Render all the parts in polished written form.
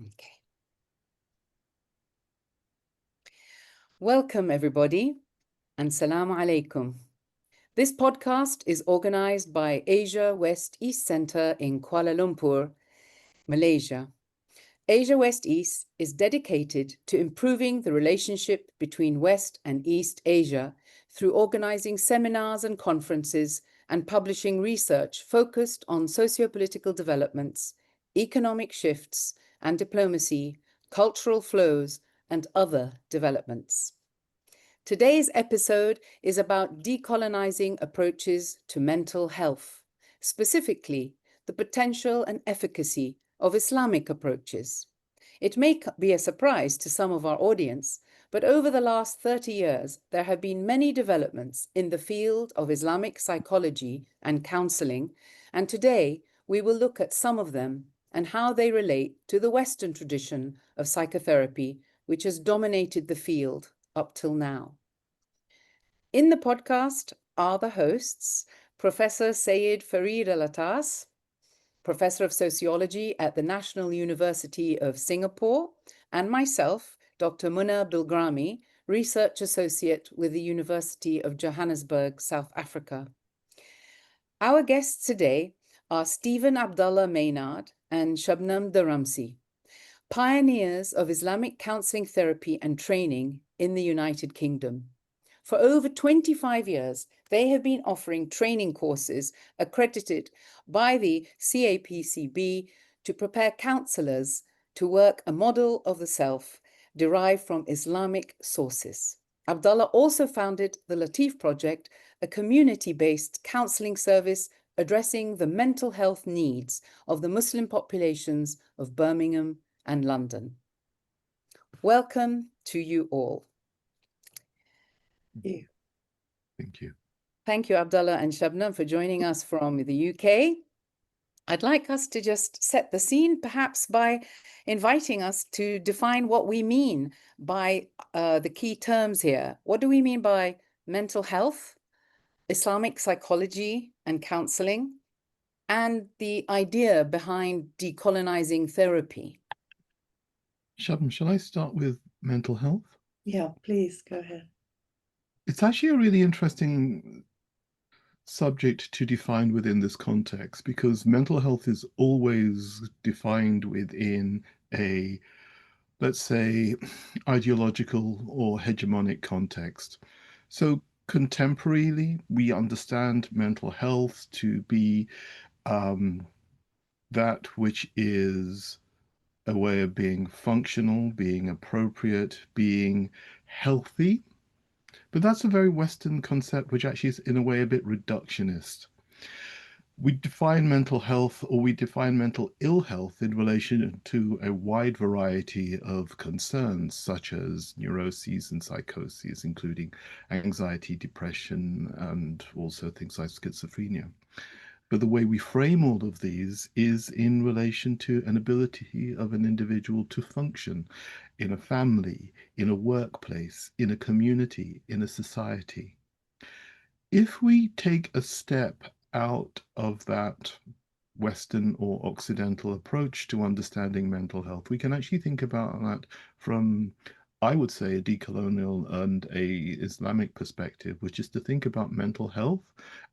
Okay. Welcome, everybody, and Salaam Alaikum. This podcast is organized by Asia West East Centre in Kuala Lumpur, Malaysia. Asia West East is dedicated to improving the relationship between West and East Asia through organizing seminars and conferences and publishing research focused on socio-political developments, economic shifts and diplomacy, cultural flows, and other developments. Today's episode is about decolonizing approaches to mental health, specifically the potential and efficacy of Islamic approaches. It may be a surprise to some of our audience, but over the last 30 years, there have been many developments in the field of Islamic psychology and counselling, and today we will look at some of them and how they relate to the Western tradition of psychotherapy, which has dominated the field up till now. In the podcast are the hosts, Professor Sayed Farid Alatas, Professor of Sociology at the National University of Singapore, and myself, Dr. Munna Bilgrami, Research Associate with the University of Johannesburg, South Africa. Our guests today are Stephen Abdullah Maynard and Sabnum Dharamsi, pioneers of Islamic counselling therapy and training in the United Kingdom. For over 25 years, they have been offering training courses accredited by the CAPCB to prepare counsellors to work a model of the self derived from Islamic sources. Abdullah also founded the Latif Project, a community-based counselling service addressing the mental health needs of the Muslim populations of Birmingham and London. Welcome to you all. Thank you. Thank you, Abdullah and Sabnum, for joining us from the UK. I'd like us to just set the scene, perhaps by inviting us to define what we mean by the key terms here. What do we mean by mental health, Islamic psychology and counselling, and the idea behind decolonizing therapy? Sabnum, shall I start with mental health? Yeah, please go ahead. It's actually a really interesting subject to define within this context, because mental health is always defined within a, let's say, ideological or hegemonic context. So contemporarily, we understand mental health to be that which is a way of being functional, being appropriate, being healthy. But that's a very Western concept, which actually is in a way a bit reductionist. We define mental health, or we define mental ill health, in relation to a wide variety of concerns, such as neuroses and psychoses, including anxiety, depression, and also things like schizophrenia. But the way we frame all of these is in relation to an ability of an individual to function in a family, in a workplace, in a community, in a society. If we take a step out of that Western or Occidental approach to understanding mental health, we can actually think about that from, I would say, a decolonial and a Islamic perspective, which is to think about mental health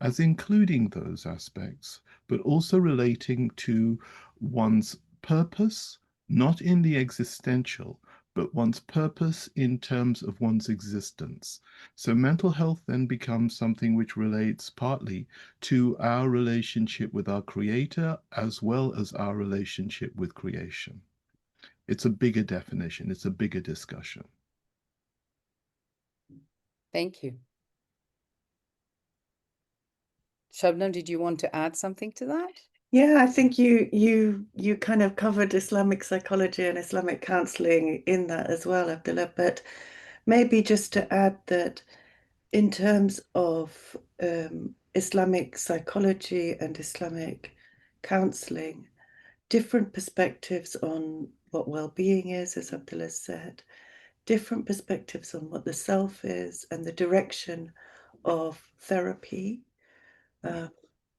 as including those aspects, but also relating to one's purpose, not in the existential, but one's purpose in terms of one's existence. So mental health then becomes something which relates partly to our relationship with our Creator, as well as our relationship with creation. It's a bigger definition. It's a bigger discussion. Thank you. Sabnum, did you want to add something to that? Yeah, I think you kind of covered Islamic psychology and Islamic counselling in that as well, Abdullah. But maybe just to add that in terms of Islamic psychology and Islamic counselling, different perspectives on what well-being is, as Abdullah said, different perspectives on what the self is and the direction of therapy.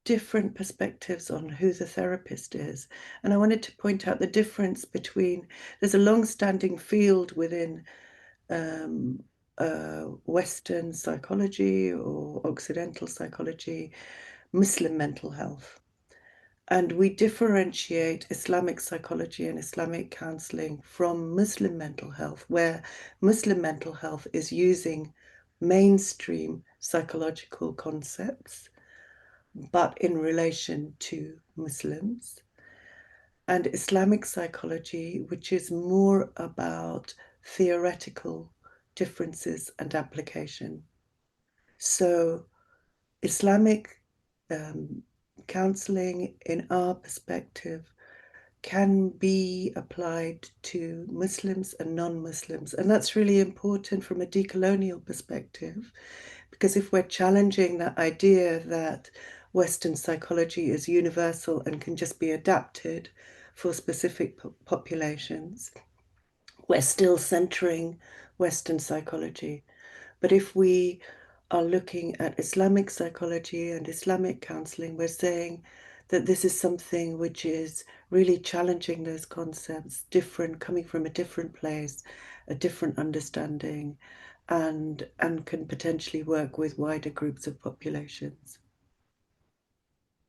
different perspectives on who the therapist is. And I wanted to point out the difference between, there's a long-standing field within Western psychology or Occidental psychology, Muslim mental health. And we differentiate Islamic psychology and Islamic counselling from Muslim mental health, where Muslim mental health is using mainstream psychological concepts, but in relation to Muslims. And Islamic psychology, which is more about theoretical differences and application. So Islamic counselling, in our perspective, can be applied to Muslims and non-Muslims. And that's really important from a decolonial perspective, because if we're challenging that idea that Western psychology is universal and can just be adapted for specific populations, we're still centering Western psychology. But if we are looking at Islamic psychology and Islamic counselling, we're saying that this is something which is really challenging those concepts, different, coming from a different place, a different understanding, and can potentially work with wider groups of populations.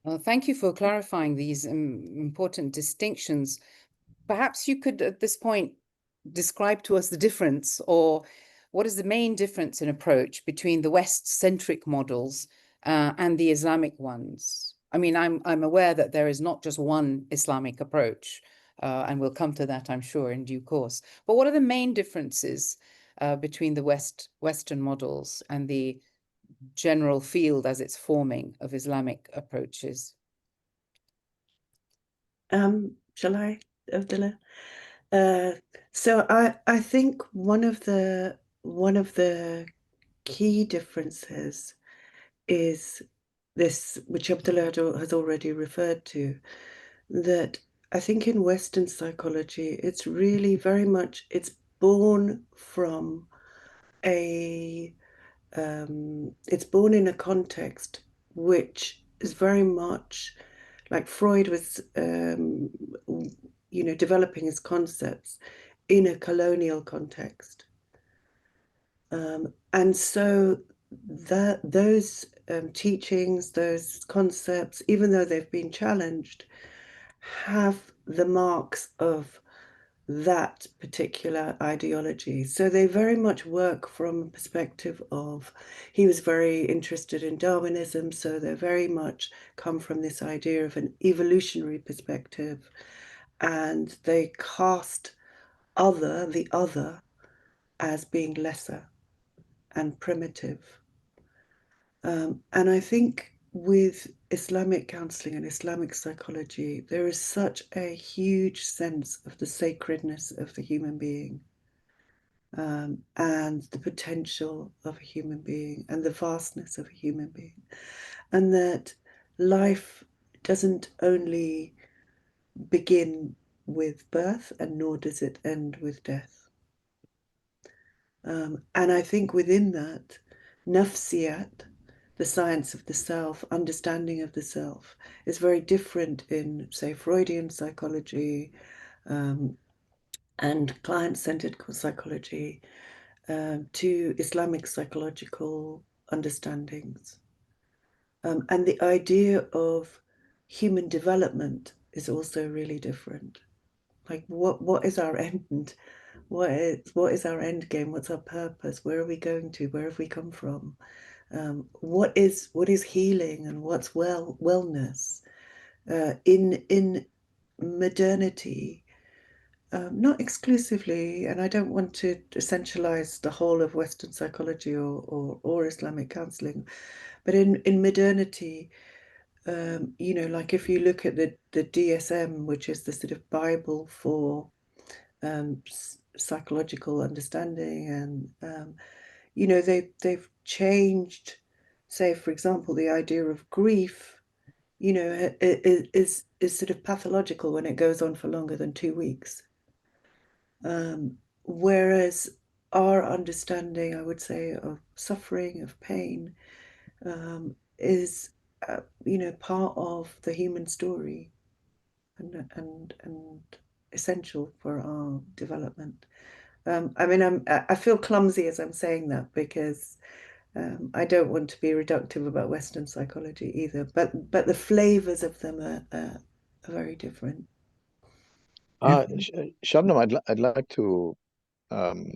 Well, thank you for clarifying these important distinctions. Perhaps you could, at this point, describe to us the difference, or what is the main difference in approach between the West-centric models and the Islamic ones? I mean, I'm aware that there is not just one Islamic approach, and we'll come to that, I'm sure, in due course. But what are the main differences between the Western models and the general field as it's forming of Islamic approaches? Shall I, Abdullah? So I think one of the key differences is this, which Abdullah has already referred to, that I think in Western psychology, it's really very much, it's born from it's born in a context which is very much like Freud was, developing his concepts in a colonial context. And so those teachings, those concepts, even though they've been challenged, have the marks of that particular ideology. So they very much work from a perspective of, he was very interested in Darwinism, so they very much come from this idea of an evolutionary perspective, and they cast the other as being lesser and primitive. And I think with Islamic counselling and Islamic psychology, there is such a huge sense of the sacredness of the human being, and the potential of a human being and the vastness of a human being. And that life doesn't only begin with birth, and nor does it end with death. And I think within that, nafsiyat, the science of the self, understanding of the self, is very different in, say, Freudian psychology and client-centered psychology to Islamic psychological understandings. And the idea of human development is also really different. Like, what is our end? What is our end game? What's our purpose? Where are we going to? Where have we come from? What is healing and what's wellness? In modernity, not exclusively, and I don't want to essentialize the whole of Western psychology or Islamic counselling, but in modernity, like if you look at the DSM, which is the sort of Bible for psychological understanding, and they've changed, say, for example, the idea of grief, is sort of pathological when it goes on for longer than 2 weeks. Whereas our understanding, I would say, of suffering, of pain, is part of the human story and essential for our development. I mean, I feel clumsy as I'm saying that because I don't want to be reductive about Western psychology either, but the flavors of them are very different. Sabnum, I'd like to um,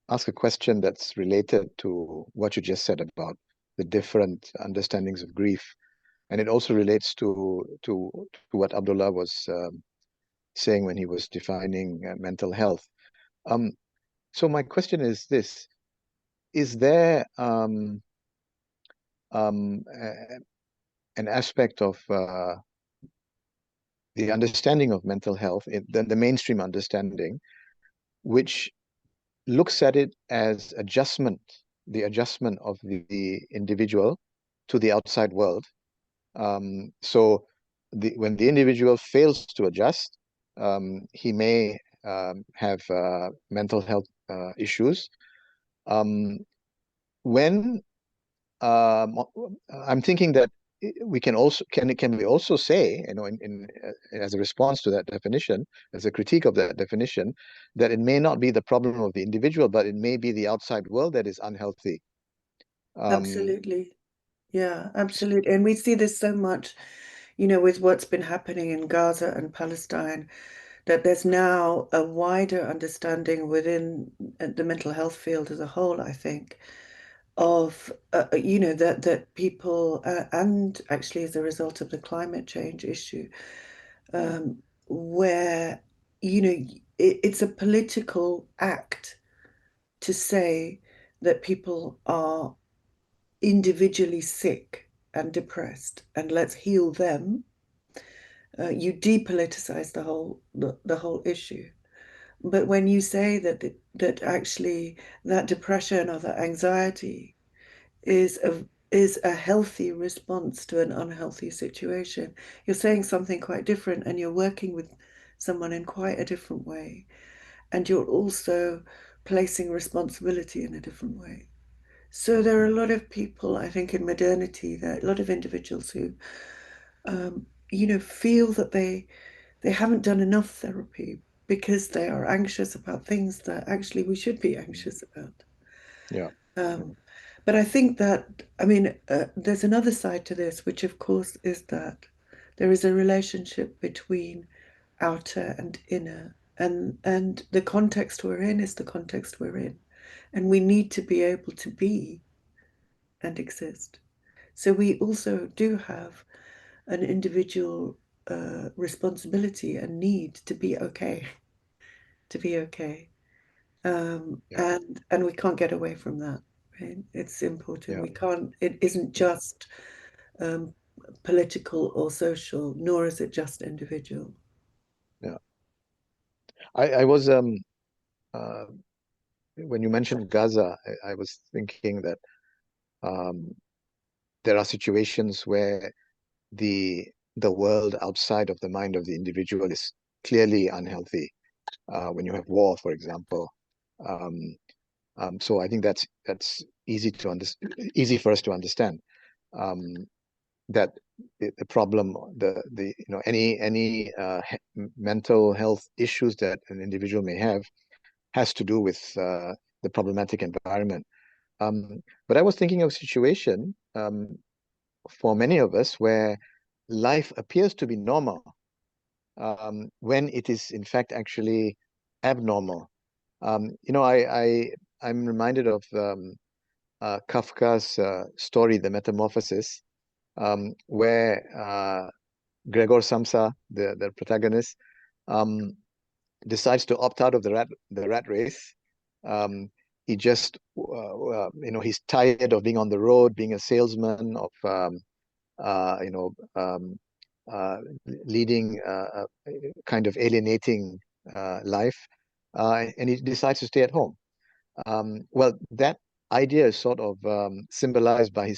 ask a question that's related to what you just said about the different understandings of grief, and it also relates to what Abdullah was saying when he was defining mental health. So my question is this: is there an aspect of the understanding of mental health, the mainstream understanding, which looks at it as the adjustment of the individual to the outside world? So when the individual fails to adjust, he may have mental health issues. When I'm thinking that we can also can we also say, as a response to that definition, as a critique of that definition, that it may not be the problem of the individual, but it may be the outside world that is unhealthy. Absolutely. Yeah, absolutely. And we see this so much, with what's been happening in Gaza and Palestine, that there's now a wider understanding within the mental health field as a whole, I think, of that people and actually as a result of the climate change issue, where it's a political act to say that people are individually sick and depressed and let's heal them. You depoliticize the whole issue. But when you say that actually that depression or that anxiety is a healthy response to an unhealthy situation, you're saying something quite different, and you're working with someone in quite a different way, and you're also placing responsibility in a different way. So there are a lot of people, I think, in modernity, that a lot of individuals who feel that they haven't done enough therapy because they are anxious about things that actually we should be anxious about. Yeah. But I think that, I mean, there's another side to this, which of course is that there is a relationship between outer and inner, and the context we're in is the context we're in, and we need to be able to be and exist. So we also do have an individual responsibility and need to be okay, to be okay. Yeah. And we can't get away from that, right? It's important. Yeah. We can't, it isn't just political or social, nor is it just individual. Yeah. I was when you mentioned Gaza, I was thinking that there are situations where the world outside of the mind of the individual is clearly unhealthy. When you have war, for example. So I think that's easy for us to understand. That the problem, any mental health issues that an individual may have has to do with the problematic environment. But I was thinking of a situation for many of us where life appears to be normal when it is in fact actually abnormal. I'm reminded of Kafka's story, The Metamorphosis, where Gregor Samsa, the protagonist, decides to opt out of the rat race. He just, he's tired of being on the road, being a salesman, of leading a kind of alienating life, and he decides to stay at home. Well, that idea is sort of symbolized by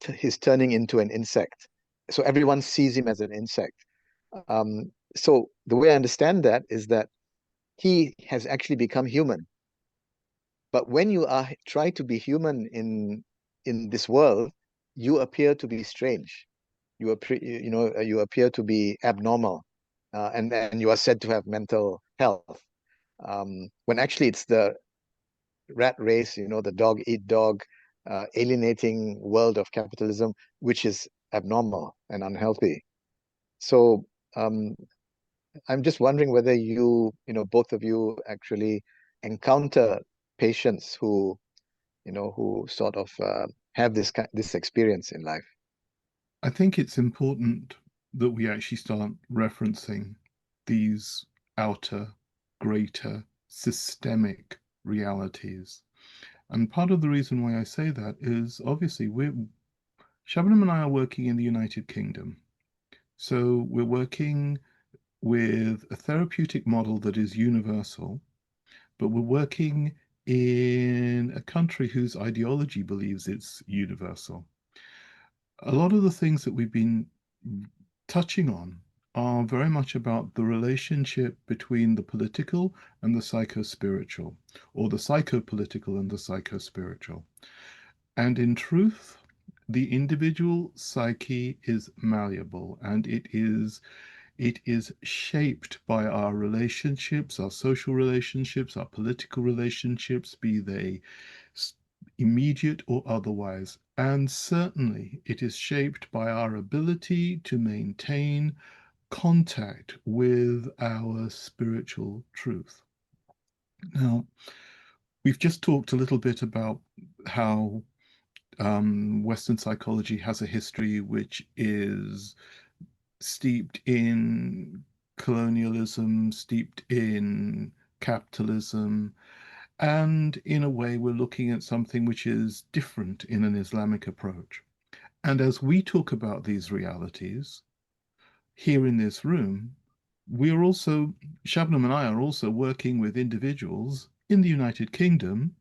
his turning into an insect. So everyone sees him as an insect. So the way I understand that is that he has actually become human. But when you try to be human in this world, you appear to be strange. You appear to be abnormal, and you are said to have mental health. When actually it's the rat race, the dog eat dog, alienating world of capitalism, which is abnormal and unhealthy. So I'm just wondering whether both of you actually encounter patients who sort of have this experience in life. I think it's important that we actually start referencing these outer, greater, systemic realities. And part of the reason why I say that is obviously Sabnum and I are working in the United Kingdom. So we're working with a therapeutic model that is universal, but we're working in a country whose ideology believes it's universal. A lot of the things that we've been touching on are very much about the relationship between the political and the psycho-spiritual, or the psycho-political and the psycho-spiritual. And in truth, the individual psyche is malleable, and it is shaped by our relationships, our social relationships, our political relationships, be they immediate or otherwise. And certainly it is shaped by our ability to maintain contact with our spiritual truth. Now, we've just talked a little bit about how Western psychology has a history which is steeped in colonialism, steeped in capitalism, and in a way we're looking at something which is different in an Islamic approach. And as we talk about these realities here in this room, Sabnum and I are also working with individuals in the United Kingdom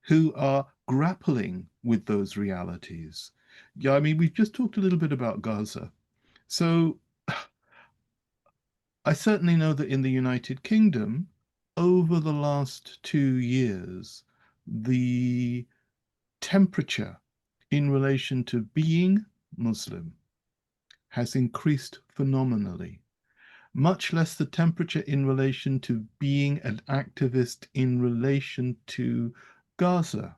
who are grappling with those realities. Yeah, I mean, we've just talked a little bit about Gaza. So I certainly know that in the United Kingdom, over the last 2 years, the temperature in relation to being Muslim has increased phenomenally, much less the temperature in relation to being an activist in relation to Gaza.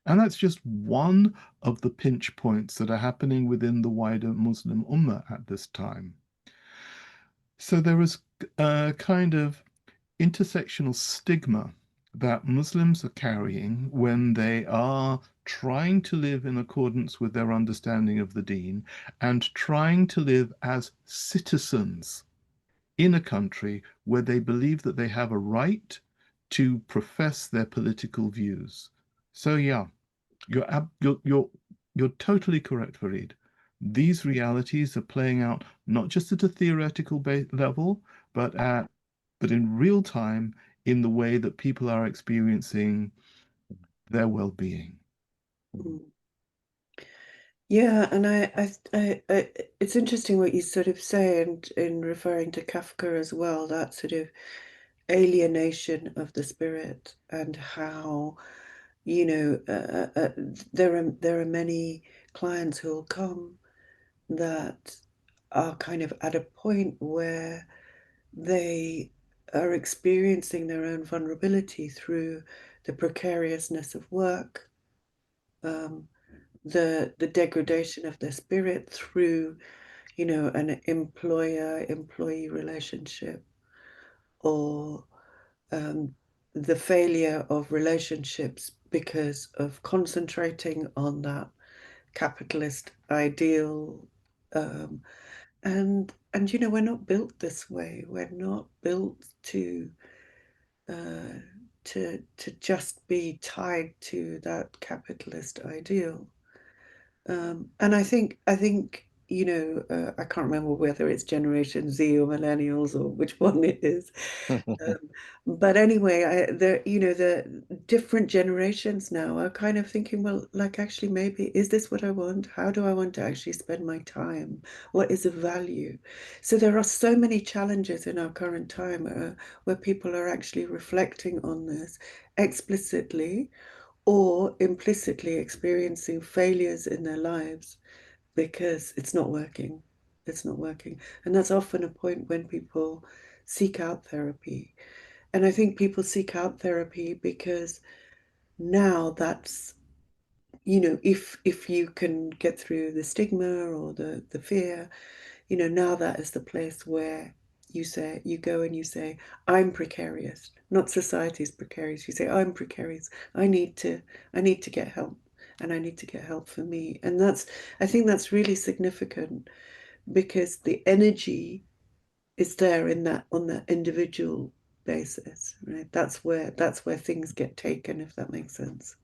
And that's just one of the pinch points that are happening within the wider Muslim Ummah at this time. So there is a kind of intersectional stigma that Muslims are carrying when they are trying to live in accordance with their understanding of the deen and trying to live as citizens in a country where they believe that they have a right to profess their political views. So yeah, you're totally correct, Farid. These realities are playing out not just at a theoretical level, but in real time in the way that people are experiencing their well-being. Yeah, and it's interesting what you sort of say, and in referring to Kafka as well, that sort of alienation of the spirit, and how, there are many clients who will come that are kind of at a point where they are experiencing their own vulnerability through the precariousness of work, the degradation of their spirit through, an employer-employee relationship, or the failure of relationships because of concentrating on that capitalist ideal. And we're not built this way. We're not built to just be tied to that capitalist ideal. And I think I can't remember whether it's Generation Z or Millennials or which one it is. But anyway, the different generations now are kind of thinking, well, like, actually, maybe, is this what I want? How do I want to actually spend my time? What is of value? So there are so many challenges in our current time where people are actually reflecting on this explicitly or implicitly experiencing failures in their lives because it's not working. It's not working. And that's often a point when people seek out therapy. And I think people seek out therapy because now that's, if you can get through the stigma or the fear, now that is the place where you go and you say, I'm precarious, not society's precarious. You say, I'm precarious. I need to get help, and I need to get help for me. And I think that's really significant, because the energy is there on that individual basis, right? That's where things get taken, if that makes sense.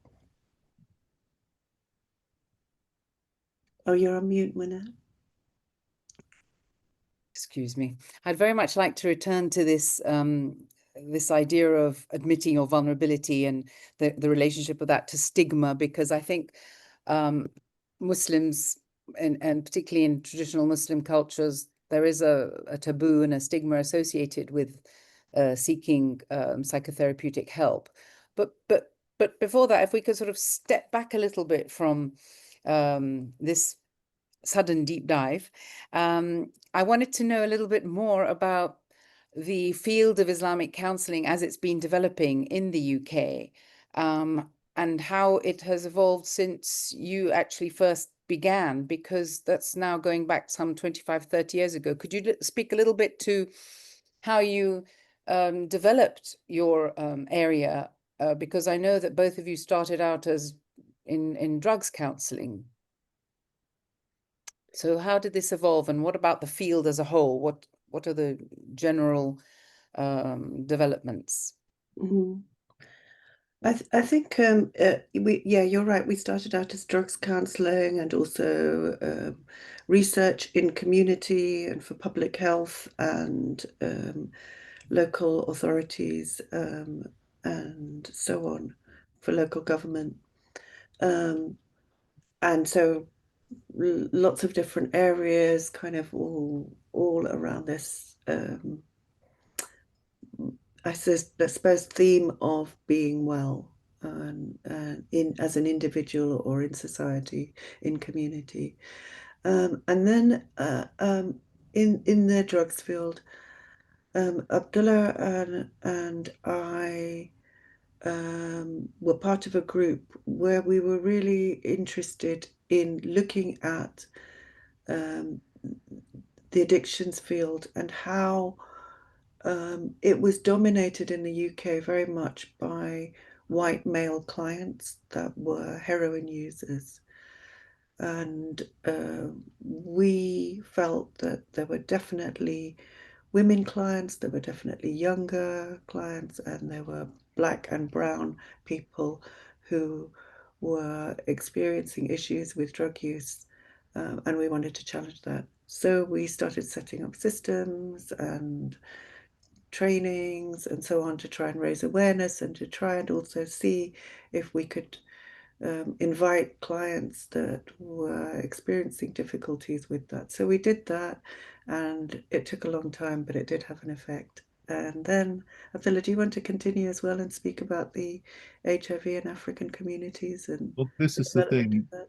Oh, you're on mute, Maynard. Excuse me. I'd very much like to return to this this idea of admitting your vulnerability and the relationship of that to stigma, because I think Muslims, and particularly in traditional Muslim cultures, there is a taboo and a stigma associated with seeking psychotherapeutic help. But before that, if we could sort of step back a little bit from this sudden deep dive, I wanted to know a little bit more about the field of Islamic counselling as it's been developing in the UK, and how it has evolved since you actually first began, because that's now going back some 25, 30 years ago. Could you speak a little bit to how you developed your area? Because I know that both of you started out as in drugs counselling. So how did this evolve, and what about the field as a whole? What are the general developments? Mm-hmm. I think you're right. We started out as drugs counselling, and also research in community and for public health and local authorities, and so on, for local government. And so lots of different areas, kind of all around this, I suppose, theme of being well, as an individual or in society, in community. And then in the drugs field, Abdullah and I were part of a group where we were really interested in looking at the addictions field, and how it was dominated in the UK very much by white male clients that were heroin users. And we felt that there were definitely women clients, there were definitely younger clients, and there were Black and brown people who were experiencing issues with drug use, and we wanted to challenge that. So we started setting up systems and trainings and so on to try and raise awareness, and to try and also see if we could invite clients that were experiencing difficulties with that. So we did that, and it took a long time, but it did have an effect. And then, Abdullah, do you want to continue as well and speak about the HIV in African communities and Well, this the is the development of thing.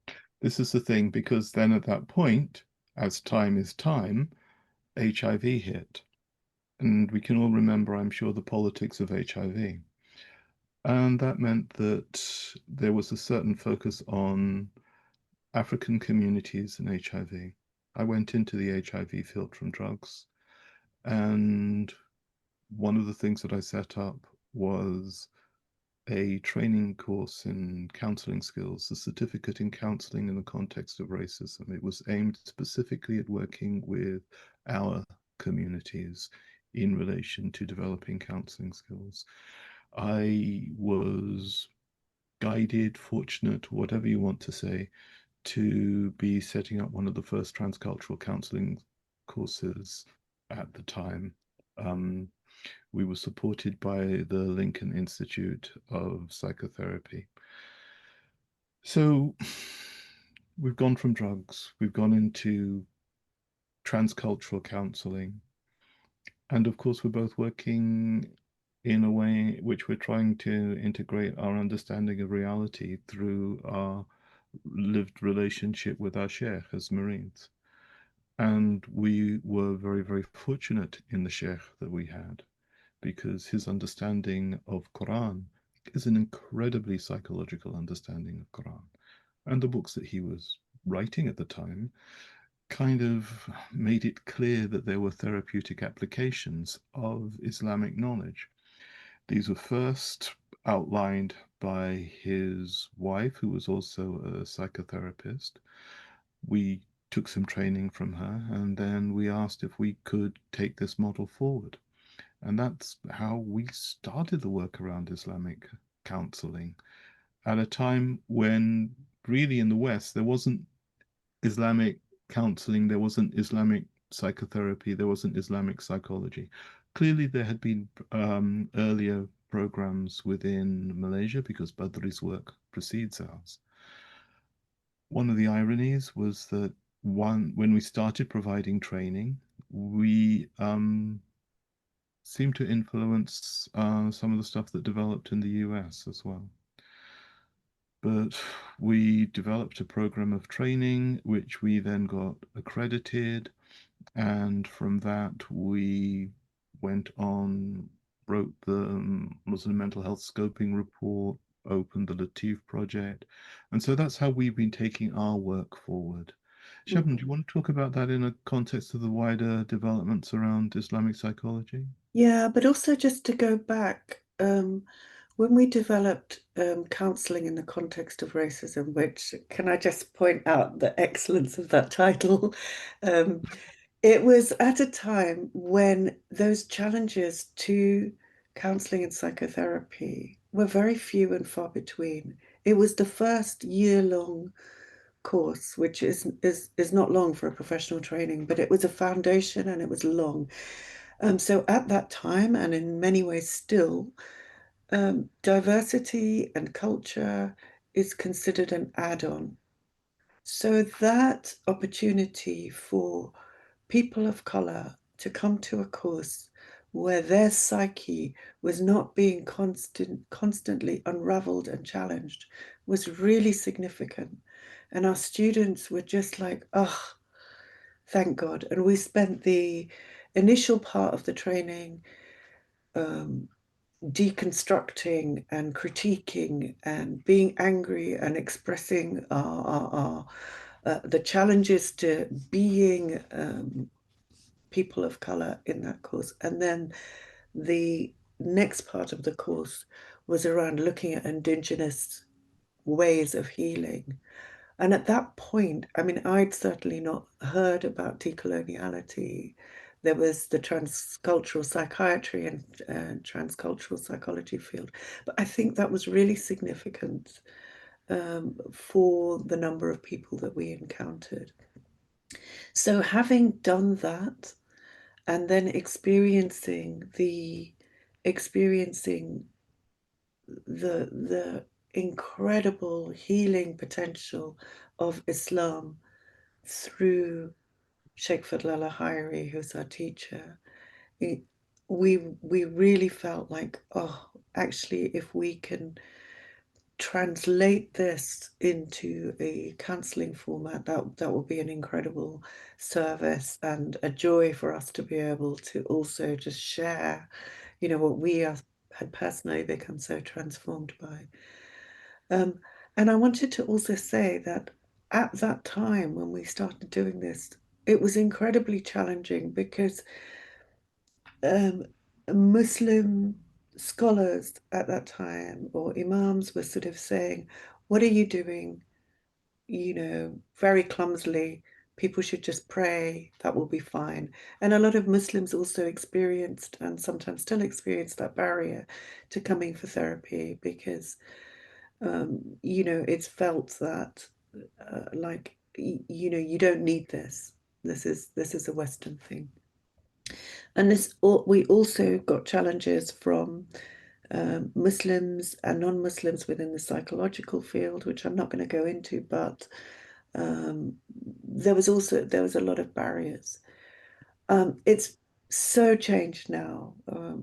that? This is the thing, because then at that point, as time is time, HIV hit. And we can all remember, I'm sure, the politics of HIV. And that meant that there was a certain focus on African communities and HIV. I went into the HIV field from drugs, and one of the things that I set up was a training course in counseling skills, a certificate in counseling in the context of racism. It was aimed specifically at working with our communities in relation to developing counseling skills. I was guided, fortunate, whatever you want to say, to be setting up one of the first transcultural counseling courses at the time. We were supported by the Lincoln Institute of Psychotherapy. So we've gone from drugs, we've gone into transcultural counseling. And of course, we're both working in a way which we're trying to integrate our understanding of reality through our lived relationship with our sheikh as Marines. And we were very, very fortunate in the sheikh that we had, because his understanding of Quran is an incredibly psychological understanding of Quran. And the books that he was writing at the time kind of made it clear that there were therapeutic applications of Islamic knowledge. These were first outlined by his wife, who was also a psychotherapist. We took some training from her, and then we asked if we could take this model forward. And that's how we started the work around Islamic counselling at a time when really in the West there wasn't Islamic counselling, there wasn't Islamic psychotherapy, there wasn't Islamic psychology. Clearly, there had been earlier programs within Malaysia because Badri's work precedes ours. One of the ironies was that when we started providing training, we seemed to influence some of the stuff that developed in the US as well. But we developed a program of training, which we then got accredited. And from that, we went on, wrote the Muslim Mental Health Scoping Report, opened the Latif project. And so that's how we've been taking our work forward. Sabnum, do you want to talk about that in a context of the wider developments around Islamic psychology? Yeah, but also just to go back, when we developed counselling in the context of racism, which can I just point out the excellence of that title? It was at a time when those challenges to counselling and psychotherapy were very few and far between. It was the first year-long course, which is not long for a professional training, but it was a foundation and it was long. So at that time, and in many ways still, diversity and culture is considered an add-on. So that opportunity for people of color to come to a course where their psyche was not being constantly unraveled and challenged was really significant. And our students were just like, oh, thank God. And we spent the initial part of the training deconstructing and critiquing and being angry and expressing the challenges to being people of color in that course. And then the next part of the course was around looking at indigenous ways of healing. And at that point, I mean, I'd certainly not heard about decoloniality. There was the transcultural psychiatry and transcultural psychology field. But I think that was really significant for the number of people that we encountered. So having done that, and then experiencing the incredible healing potential of Islam through Sheikh Fadl al-Hayri, who's our teacher, we really felt like, oh, actually, if we can translate this into a counselling format, that will be an incredible service and a joy for us to be able to also just share, you know, what we had personally become so transformed by. And I wanted to also say that at that time when we started doing this, it was incredibly challenging because Muslim scholars at that time or imams were sort of saying, what are you doing? You know, very clumsily, people should just pray, that will be fine. And a lot of Muslims also experienced and sometimes still experience that barrier to coming for therapy because, you know, it's felt that like, you know, you don't need this. This is a Western thing. And we also got challenges from Muslims and non-Muslims within the psychological field, which I'm not going to go into, but there was a lot of barriers. It's so changed now.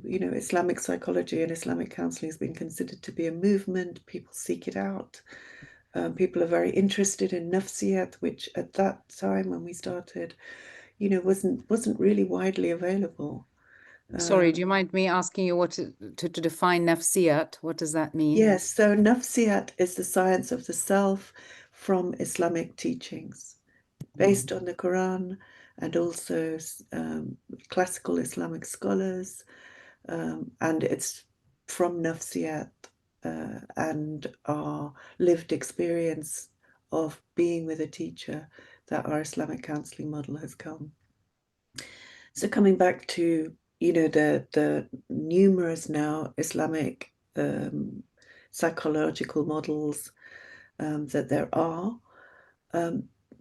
You know, Islamic psychology and Islamic counselling has been considered to be a movement. People seek it out. People are very interested in nafsiyat, which at that time when we started, wasn't really widely available. Sorry, do you mind me asking you what to define nafsiyat? What does that mean? Yes, so nafsiyat is the science of the self from Islamic teachings, based on the Quran and also classical Islamic scholars, and it's from nafsiyat and our lived experience of being with a teacher that our Islamic counselling model has come. So coming back to the numerous now Islamic psychological models that there are,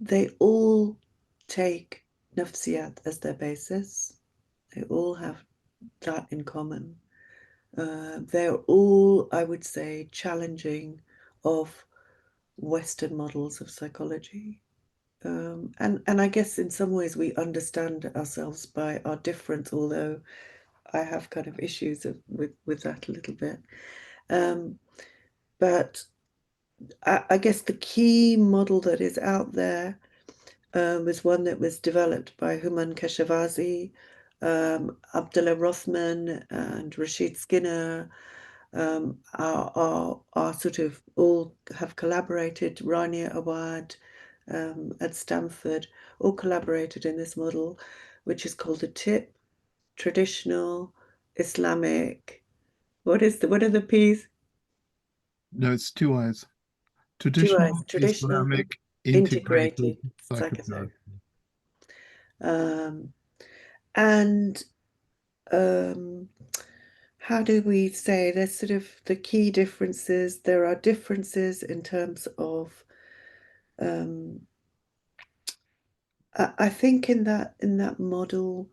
they all take nafsiyat as their basis. They all have that in common. They're all, I would say, challenging of Western models of psychology. And I guess in some ways we understand ourselves by our difference, although I have kind of issues with that a little bit. But I guess the key model that is out there was one that was developed by Human Keshavazi, Abdullah Rothman, and Rashid Skinner. Are sort of all have collaborated. Rania Awad at Stanford all collaborated in this model, which is called the TIP, traditional Islamic. What are the P's? No, it's two eyes. Two eyes. Traditional Traditional Islamic integrated psychotherapy. And how do we say there's sort of the key differences? There are differences in terms of I think in that model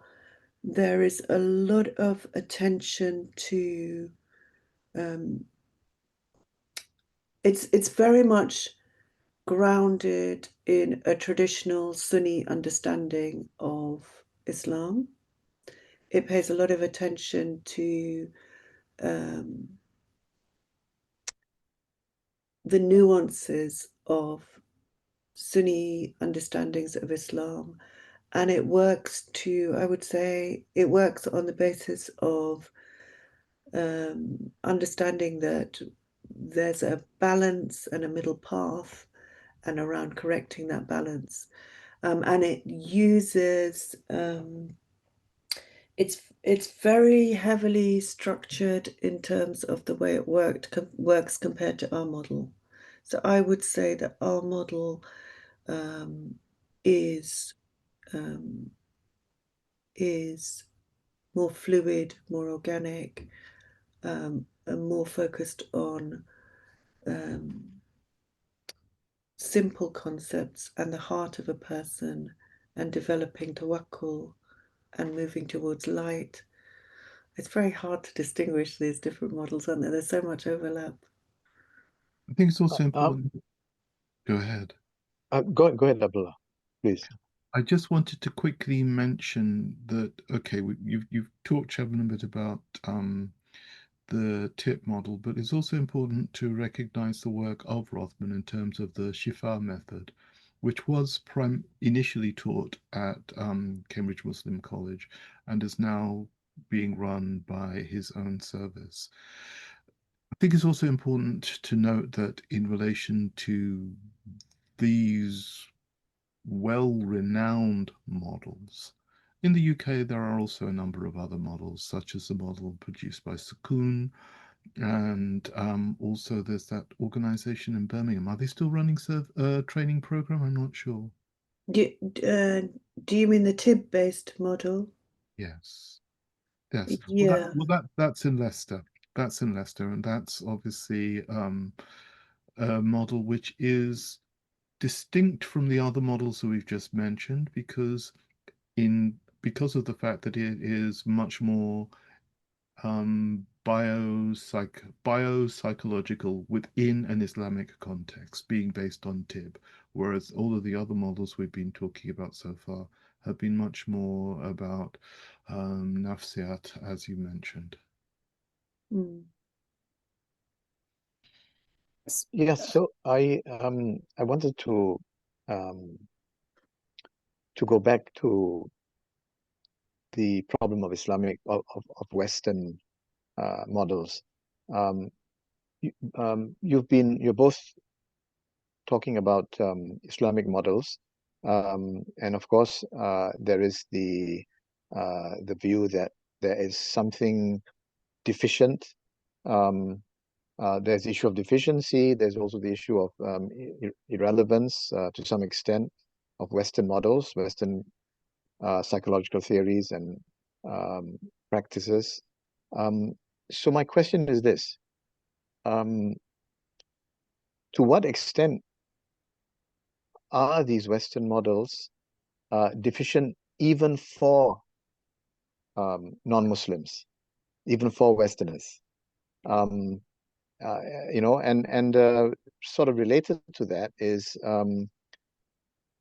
there is a lot of attention to it's very much grounded in a traditional Sunni understanding of Islam. It pays a lot of attention to the nuances of Sunni understandings of Islam, and it works I would say, it works on the basis of understanding that there's a balance and a middle path, and around correcting that balance. And it uses it's very heavily structured in terms of the way it works compared to our model. So I would say that our model is more fluid, more organic, and more focused on simple concepts and the heart of a person, and developing tawakkul and moving towards light. It's very hard to distinguish these different models, aren't there? There's so much overlap. I think it's also important. Go ahead. Go ahead, Abdullah, please. I just wanted to quickly mention that, okay, you've talked, Sabnum, a bit about the TIP model, but it's also important to recognize the work of Rothman in terms of the Shifa method, which was initially taught at Cambridge Muslim College and is now being run by his own service. I think it's also important to note that in relation to these well-renowned models, in the UK, there are also a number of other models, such as the model produced by Sukoon, and also there's that organization in Birmingham. Are they still running a training program? I'm not sure. Do you mean the TIB-based model? Yes. Yes. Yeah. That's in Leicester. That's in Leicester, and that's obviously a model which is distinct from the other models that we've just mentioned because of the fact that it is much more biopsychological within an Islamic context, being based on TIB, whereas all of the other models we've been talking about so far have been much more about nafsiyat, as you mentioned. Yes, so I wanted to go back to the problem of of Western models. You're both talking about Islamic models, and of course there is the view that there is something deficient. There's the issue of deficiency. There's also the issue of irrelevance to some extent of Western models, Western psychological theories and practices. So my question is this: to what extent are these Western models deficient even for non-Muslims, even for Westerners? You know, and sort of related to that is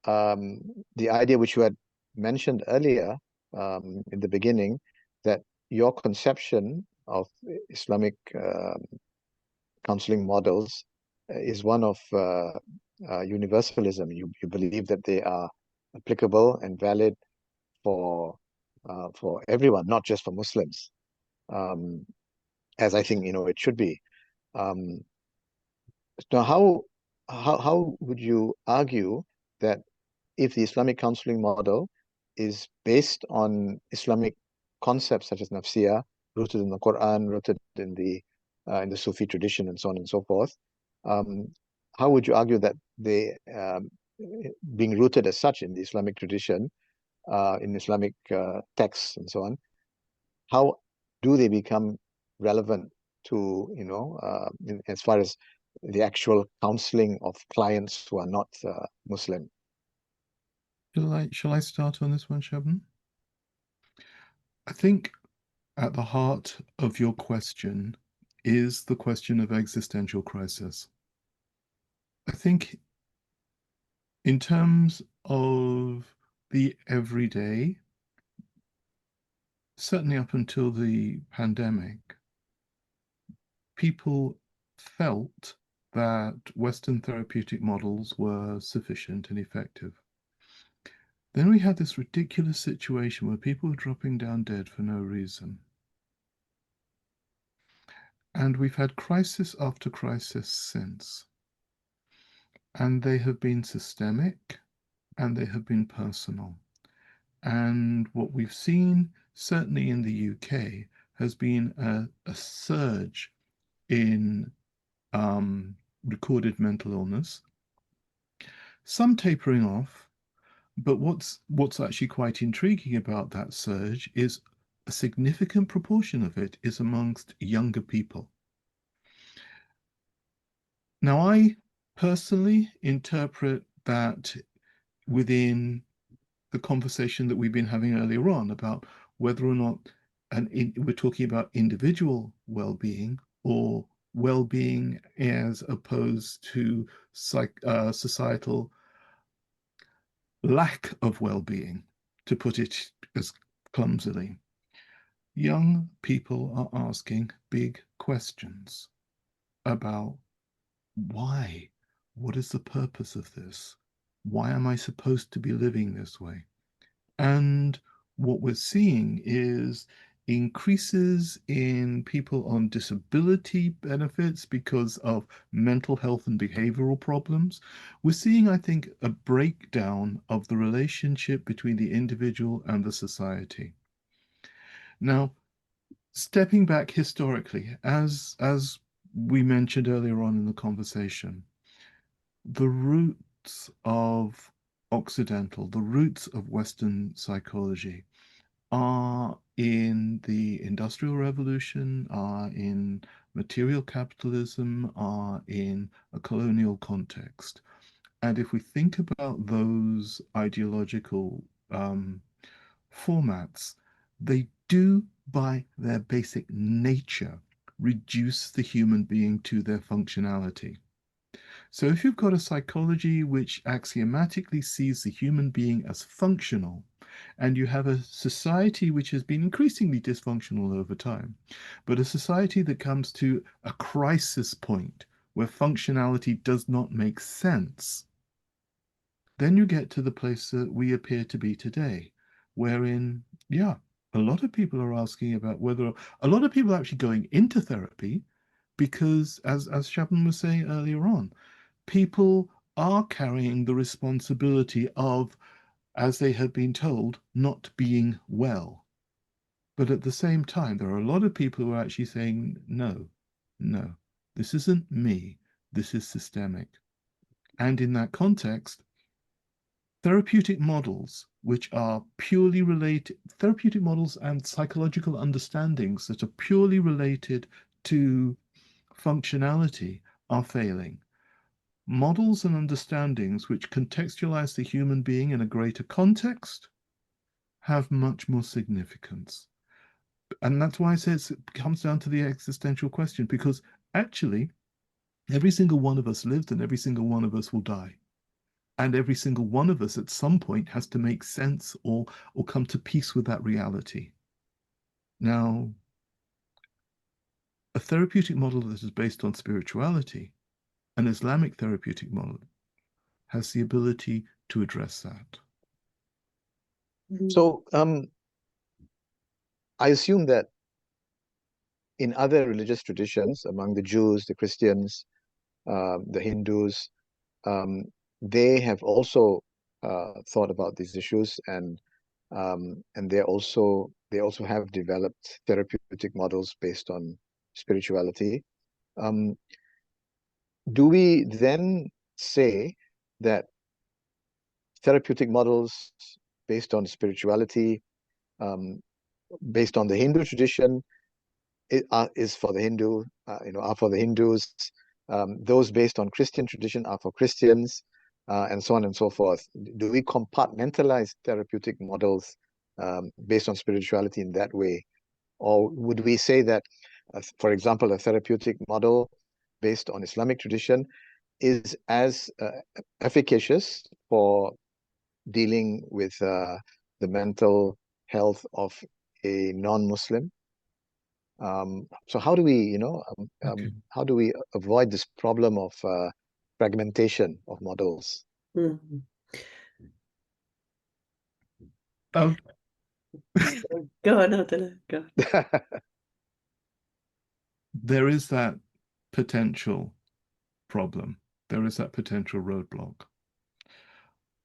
the idea which you had mentioned earlier in the beginning, that your conception of Islamic counseling models is one of universalism. You believe that they are applicable and valid for everyone, not just for Muslims, as I think it should be. Now, how would you argue that if the Islamic counseling model is based on Islamic concepts such as nafsiyah, rooted in the Quran, rooted in the Sufi tradition, and so on and so forth, how would you argue that they, being rooted as such in the Islamic tradition, in Islamic texts and so on, how do they become relevant to, as far as the actual counseling of clients who are not Muslim? Shall I start on this one, Shabnam? I think at the heart of your question is the question of existential crisis. I think in terms of the everyday, certainly up until the pandemic, people felt that Western therapeutic models were sufficient and effective. Then we had this ridiculous situation where people were dropping down dead for no reason. And we've had crisis after crisis since. And they have been systemic and they have been personal. And what we've seen, certainly in the UK, has been a surge in recorded mental illness, some tapering off, but what's actually quite intriguing about that surge is a significant proportion of it is amongst younger people. Now, I personally interpret that within the conversation that we've been having earlier on about whether or not we're talking about individual well-being or well-being as opposed to societal lack of well-being, to put it as clumsily. Young people are asking big questions about why? What is the purpose of this? Why am I supposed to be living this way? And what we're seeing is increases in people on disability benefits because of mental health and behavioral problems. We're seeing, I think, a breakdown of the relationship between the individual and the society. Now, stepping back historically, as we mentioned earlier on in the conversation, the roots of the roots of Western psychology are in the Industrial Revolution, are in material capitalism, are in a colonial context. And if we think about those ideological formats, they do, by their basic nature, reduce the human being to their functionality. So if you've got a psychology which axiomatically sees the human being as functional, and you have a society which has been increasingly dysfunctional over time, but a society that comes to a crisis point where functionality does not make sense, then you get to the place that we appear to be today, wherein, yeah, a lot of people are asking about whether, a lot of people are actually going into therapy because, as Sabnum was saying earlier on, people are carrying the responsibility of, as they have been told, not being well. But at the same time, there are a lot of people who are actually saying, no, no, this isn't me, this is systemic. And in that context, therapeutic models, which are purely related, therapeutic models and psychological understandings that are purely related to functionality are failing. Models and understandings which contextualize the human being in a greater context have much more significance. And that's why I say it comes down to the existential question, because actually, every single one of us lives and every single one of us will die. And every single one of us at some point has to make sense or come to peace with that reality. Now, a therapeutic model that is based on spirituality, an Islamic therapeutic model, has the ability to address that. So I assume that in other religious traditions, among the Jews, the Christians, the Hindus, they have also thought about these issues, and they also have developed therapeutic models based on spirituality. Do we then say that therapeutic models based on spirituality, based on the Hindu tradition, is for the Hindu, are for the Hindus. Those based on Christian tradition are for Christians, and so on and so forth. Do we compartmentalize therapeutic models based on spirituality in that way? Or would we say that, for example, a therapeutic model based on Islamic tradition is as efficacious for dealing with the mental health of a non-Muslim? So how do we, how do we avoid this problem of fragmentation of models? Mm. Oh, Go on, Abdullah, go. there is that potential problem. There is that potential roadblock.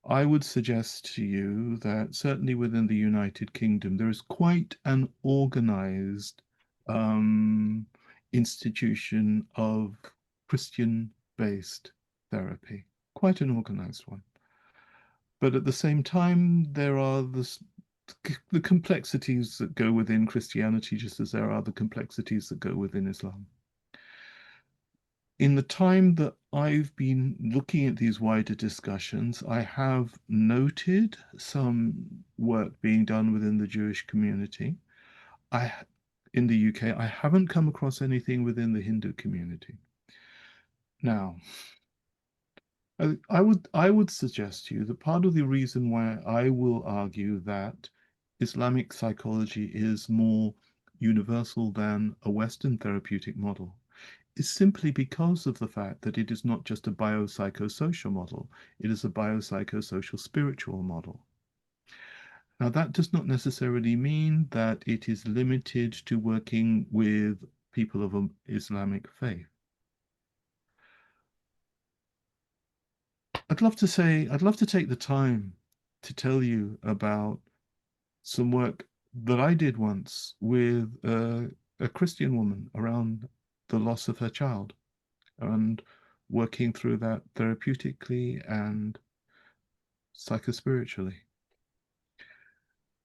I would suggest to you that certainly within the United Kingdom, there is quite an organized institution of Christian-based therapy, quite an organized one. But at the same time, there are the complexities that go within Christianity, just as there are the complexities that go within Islam. In the time that I've been looking at these wider discussions, I have noted some work being done within the Jewish community. In the UK, I haven't come across anything within the Hindu community. Now, I would suggest to you that part of the reason why I will argue that Islamic psychology is more universal than a Western therapeutic model is simply because of the fact that it is not just a biopsychosocial model, it is a biopsychosocial spiritual model. Now, that does not necessarily mean that it is limited to working with people of Islamic faith. I'd love to take the time to tell you about some work that I did once with a Christian woman around the loss of her child, and working through that therapeutically and psychospiritually.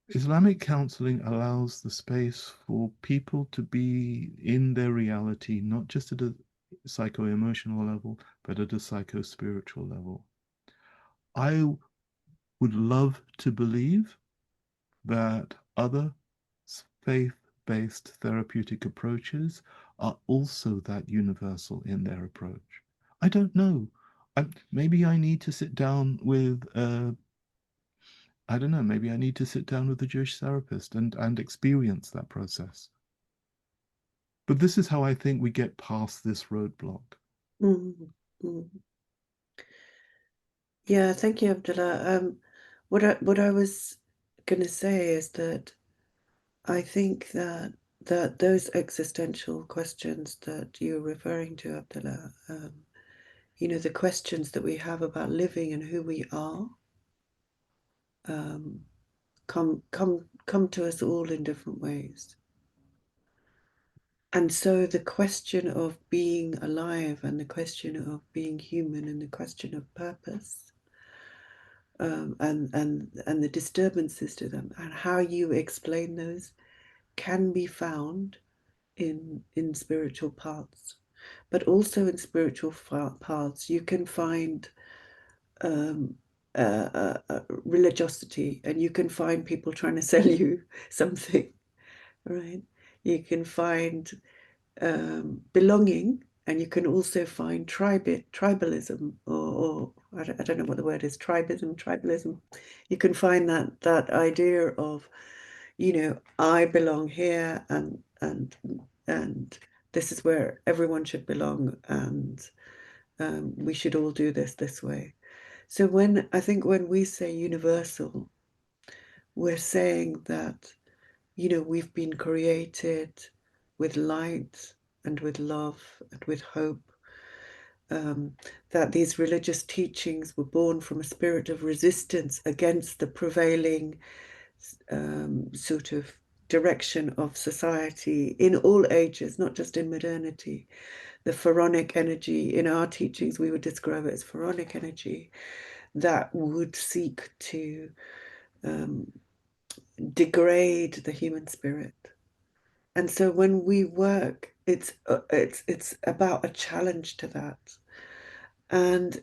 Islamic counselling allows the space for people to be in their reality, not just at a psycho-emotional level, but at a psycho-spiritual level. I would love to believe that other faith-based therapeutic approaches are also that universal in their approach. I don't know. Maybe I need to sit down with I don't know, maybe I need to sit down with a Jewish therapist and experience that process. But this is how I think we get past this roadblock. Mm, mm. Yeah, thank you, Abdullah. What I was going to say is that I think that those existential questions that you're referring to, Abdullah, you know, the questions that we have about living and who we are, come to us all in different ways. And so the question of being alive and the question of being human and the question of purpose, and the disturbances to them and how you explain those can be found in spiritual paths. But also in spiritual paths, you can find religiosity, and you can find people trying to sell you something, right? You can find belonging, and you can also find tribalism, or I don't know what the word is, tribalism. You can find that idea of, you know, I belong here, and this is where everyone should belong, and we should all do this way. So I think when we say universal, we're saying that, you know, we've been created with light and with love and with hope, that these religious teachings were born from a spirit of resistance against the prevailing sort of direction of society in all ages, not just in modernity. The pharaonic energy, in our teachings, we would describe it as pharaonic energy that would seek to degrade the human spirit. And so when we work, it's about a challenge to that. And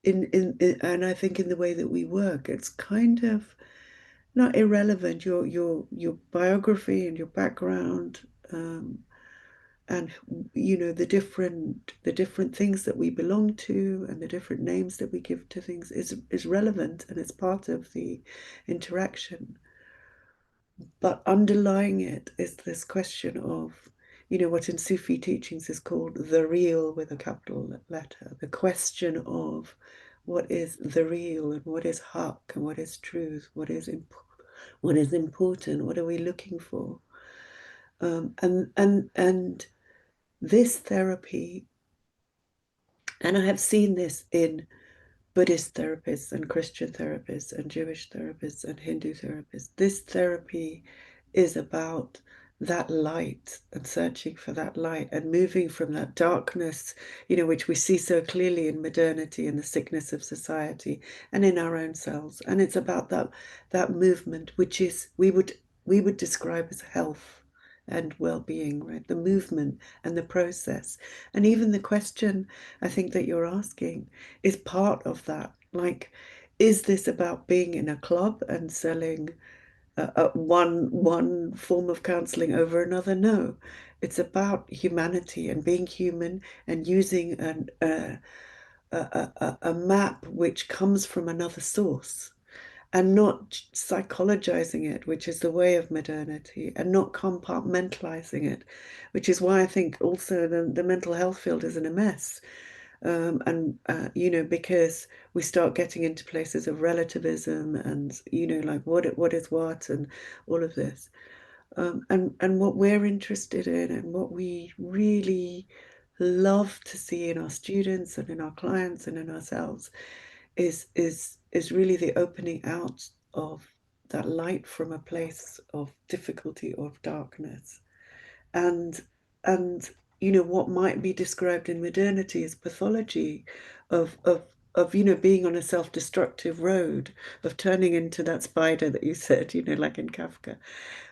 and I think in the way that we work, it's kind of not irrelevant. Your biography and your background, and you know, the different things that we belong to and the different names that we give to things is relevant, and it's part of the interaction. But underlying it is this question of, you know, what in Sufi teachings is called the real with a capital letter, the question of what is the real and what is haq and what is truth, what is important, what are we looking for? And this therapy, and I have seen this in Buddhist therapists and Christian therapists and Jewish therapists and Hindu therapists, this therapy is about that light and searching for that light and moving from that darkness, you know, which we see so clearly in modernity and the sickness of society and in our own selves. And it's about that movement, which is we would describe as health and well-being, right? The movement and the process. And even the question I think that you're asking is part of that. Like, is this about being in a club and selling one form of counseling over another? No, it's about humanity and being human and using a map which comes from another source, and not psychologizing it, which is the way of modernity, and not compartmentalizing it, which is why I think also the mental health field is in a mess. You know, because we start getting into places of relativism and, you know, like what is what and all of this. And what we're interested in and what we really love to see in our students and in our clients and in ourselves is really the opening out of that light from a place of difficulty or of darkness. And you know, what might be described in modernity as pathology of you know, being on a self-destructive road, of turning into that spider that you said, you know, like in Kafka,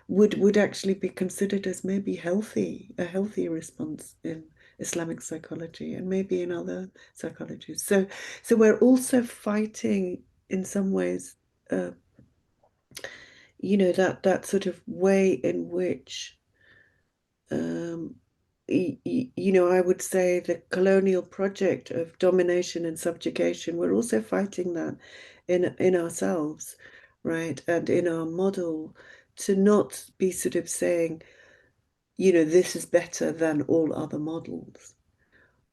would actually be considered as maybe a healthy response in Islamic psychology and maybe in other psychologies. So we're also fighting in some ways, you know, that sort of way in which, you know, I would say the colonial project of domination and subjugation, we're also fighting that in ourselves, right? And in our model, to not be sort of saying, you know, this is better than all other models.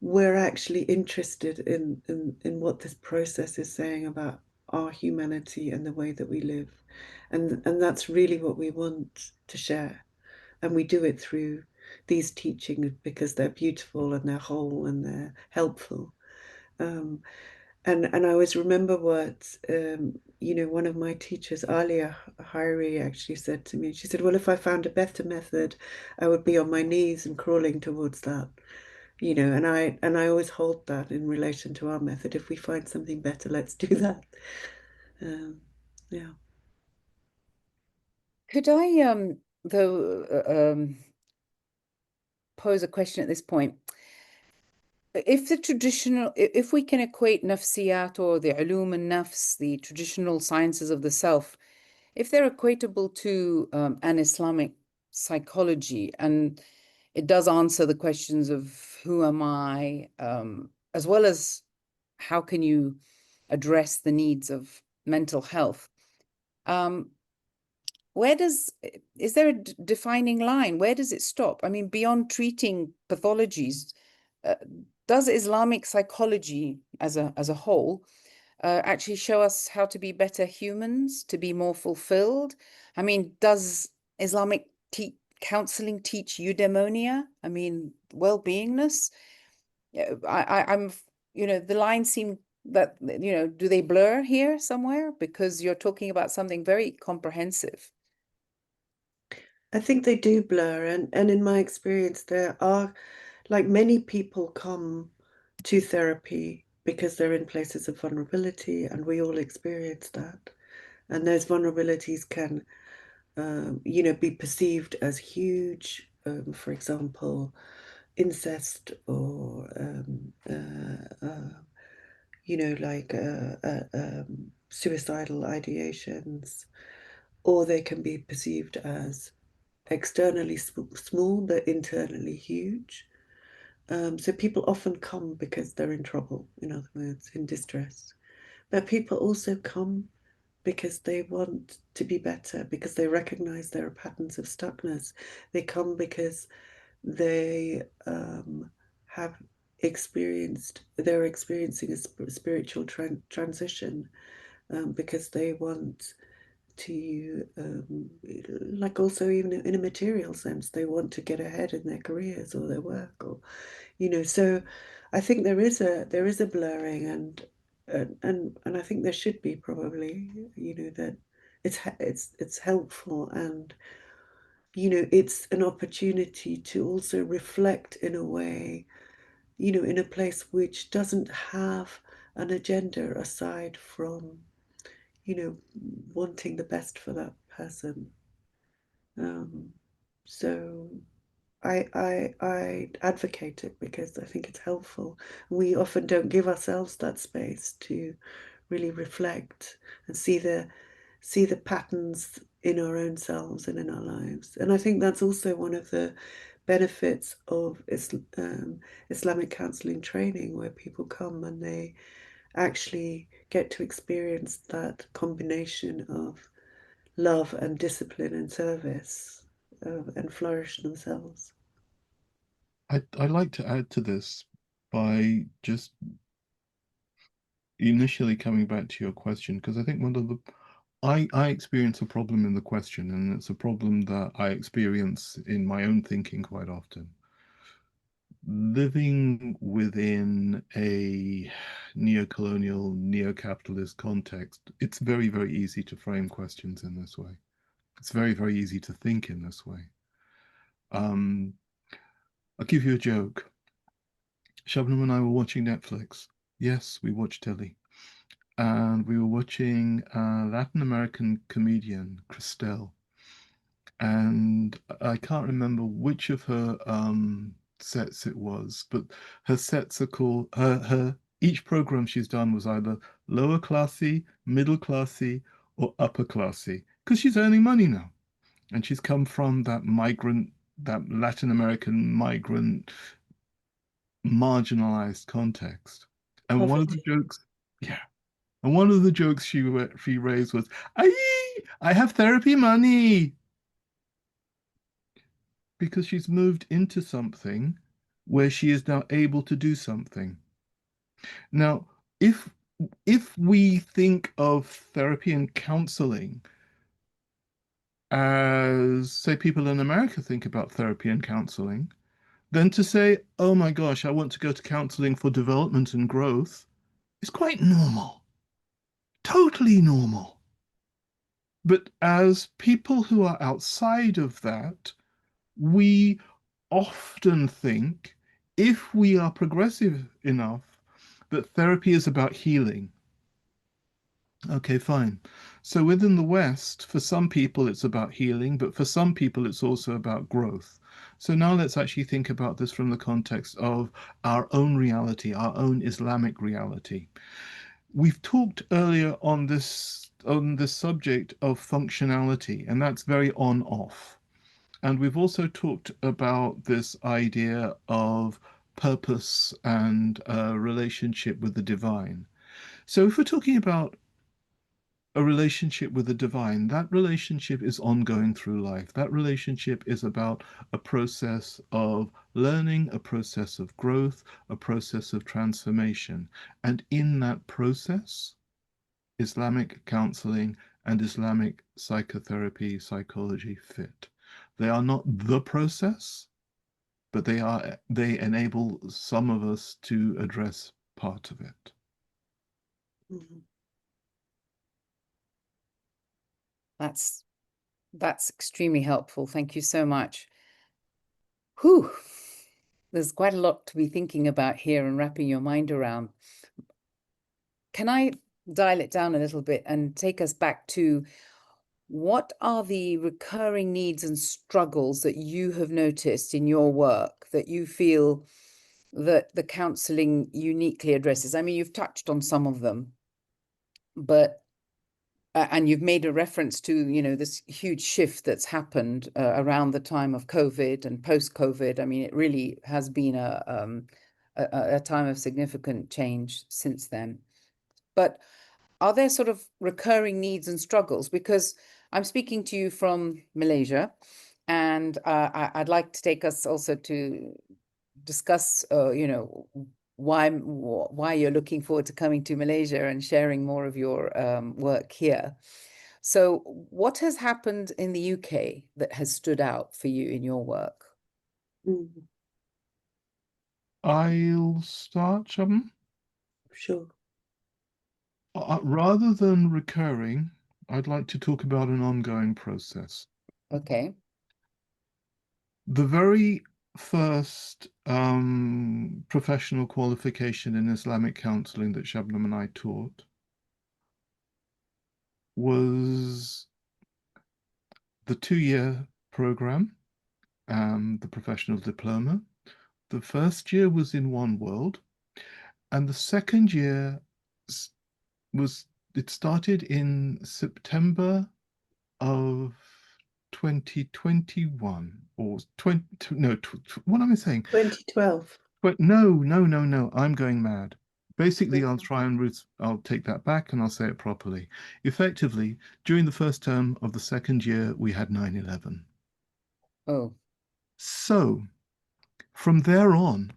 we're actually interested in what this process is saying about our humanity and the way that we live. And that's really what we want to share. And we do it through these teachings because they're beautiful and they're whole and they're helpful. And I always remember what one of my teachers, Alia Hari, actually said to me. She said, "Well, if I found a better method, I would be on my knees and crawling towards that." And I always hold that in relation to our method. If we find something better, let's do that. Yeah. Could I though pose a question at this point? If we can equate nafsiyat or the ulum al-nafs, the traditional sciences of the self, if they're equatable to an Islamic psychology, and it does answer the questions of who am I, as well as how can you address the needs of mental health, is there a defining line? Where does it stop? I mean, beyond treating pathologies, does Islamic psychology as a whole actually show us how to be better humans, to be more fulfilled? I mean, does Islamic counseling teach eudaimonia? I mean, well-beingness? I'm, the lines seem that, do they blur here somewhere? Because you're talking about something very comprehensive. I think they do blur, and in my experience, there are, like, many people come to therapy because they're in places of vulnerability, and we all experience that. And those vulnerabilities can, be perceived as huge. For example, incest, or suicidal ideations, or they can be perceived as externally small but internally huge. So people often come because they're in trouble, in other words, in distress. But people also come because they want to be better, because they recognize there are patterns of stuckness. They come because they they're experiencing a spiritual transition, because they want to, like, also even in a material sense, they want to get ahead in their careers or their work, or so I think there is a blurring, and I think there should be, probably, that it's helpful, and it's an opportunity to also reflect in a way, in a place which doesn't have an agenda aside from wanting the best for that person. So I advocate it because I think it's helpful. We often don't give ourselves that space to really reflect and see the patterns in our own selves and in our lives. And I think that's also one of the benefits of Islamic counselling training, where people come and they actually get to experience that combination of love and discipline and service, and flourish themselves. I'd like to add to this by just initially coming back to your question, because I think I experience a problem in the question, and it's a problem that I experience in my own thinking quite often. Living within a neo-colonial, neo-capitalist context, it's very, very easy to frame questions in this way. It's very, very easy to think in this way. I'll give you a joke. Sabnum and I were watching Netflix. Yes, we watch telly. And we were watching a Latin American comedian, Christelle. And I can't remember which of her sets it was, but her sets are called, each program she's done was either lower classy, middle classy, or upper classy, because she's earning money now. And she's come from that Latin American migrant, marginalized context. And Poverty. one of the jokes, yeah. And one of the jokes she raised was, I have therapy money. Because she's moved into something where she is now able to do something. Now, if we think of therapy and counseling as, say, people in America think about therapy and counseling, then to say, oh my gosh, I want to go to counseling for development and growth is quite normal, totally normal. But as people who are outside of that, we often think, if we are progressive enough, that therapy is about healing. Okay, fine. So within the West, for some people it's about healing, but for some people it's also about growth. So now let's actually think about this from the context of our own reality, our own Islamic reality. We've talked earlier on this subject of functionality, and that's very on-off. And we've also talked about this idea of purpose and relationship with the divine. So if we're talking about a relationship with the divine, that relationship is ongoing through life. That relationship is about a process of learning, a process of growth, a process of transformation. And in that process, Islamic counseling and Islamic psychotherapy, psychology fit. They are not the process, but they enable some of us to address part of it. Mhm. That's extremely helpful. Thank you so much. Whew. There's quite a lot to be thinking about here and wrapping your mind around. Can I dial it down a little bit and take us back to what are the recurring needs and struggles that you have noticed in your work that you feel that the counselling uniquely addresses? I mean, you've touched on some of them, but and you've made a reference to, you know, this huge shift that's happened around the time of COVID and post-COVID. I mean, it really has been a time of significant change since then. But are there sort of recurring needs and struggles? Because I'm speaking to you from Malaysia, and I'd like to take us also to discuss, you know, why you're looking forward to coming to Malaysia and sharing more of your work here. So what has happened in the UK that has stood out for you in your work? Mhm. I'll start, Sabnum. Sure. Rather than recurring, I'd like to talk about an ongoing process. Okay. The very first professional qualification in Islamic counseling that Sabnum and I taught was the 2-year program, the professional diploma. The first year was in One World, and the second year it started in September of 2021 or 20, no, what am I saying? 2012. But no, I'm going mad. Basically, I'll take that back and I'll say it properly. Effectively, during the first term of the second year, we had 9/11. Oh. So from there on,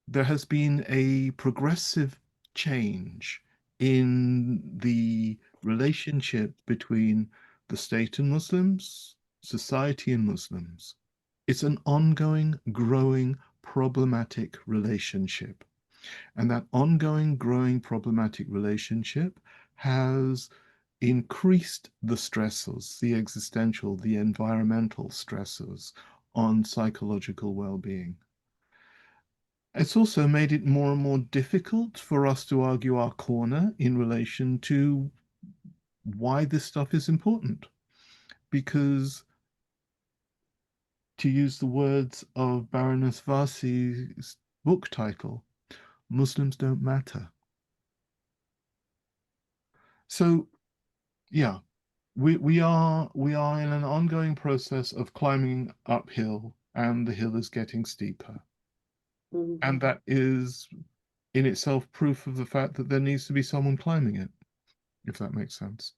there has been a progressive change in the relationship between the state and Muslims, society and Muslims. It's an ongoing, growing, problematic relationship. And that ongoing, growing, problematic relationship has increased the stressors, the existential, the environmental stressors on psychological well-being. It's also made it more and more difficult for us to argue our corner in relation to why this stuff is important. Because, to use the words of Baroness Vasi's book title, Muslims don't matter. So, yeah, we are in an ongoing process of climbing uphill, and the hill is getting steeper. Mhm. And that is in itself proof of the fact that there needs to be someone climbing it, if that makes sense.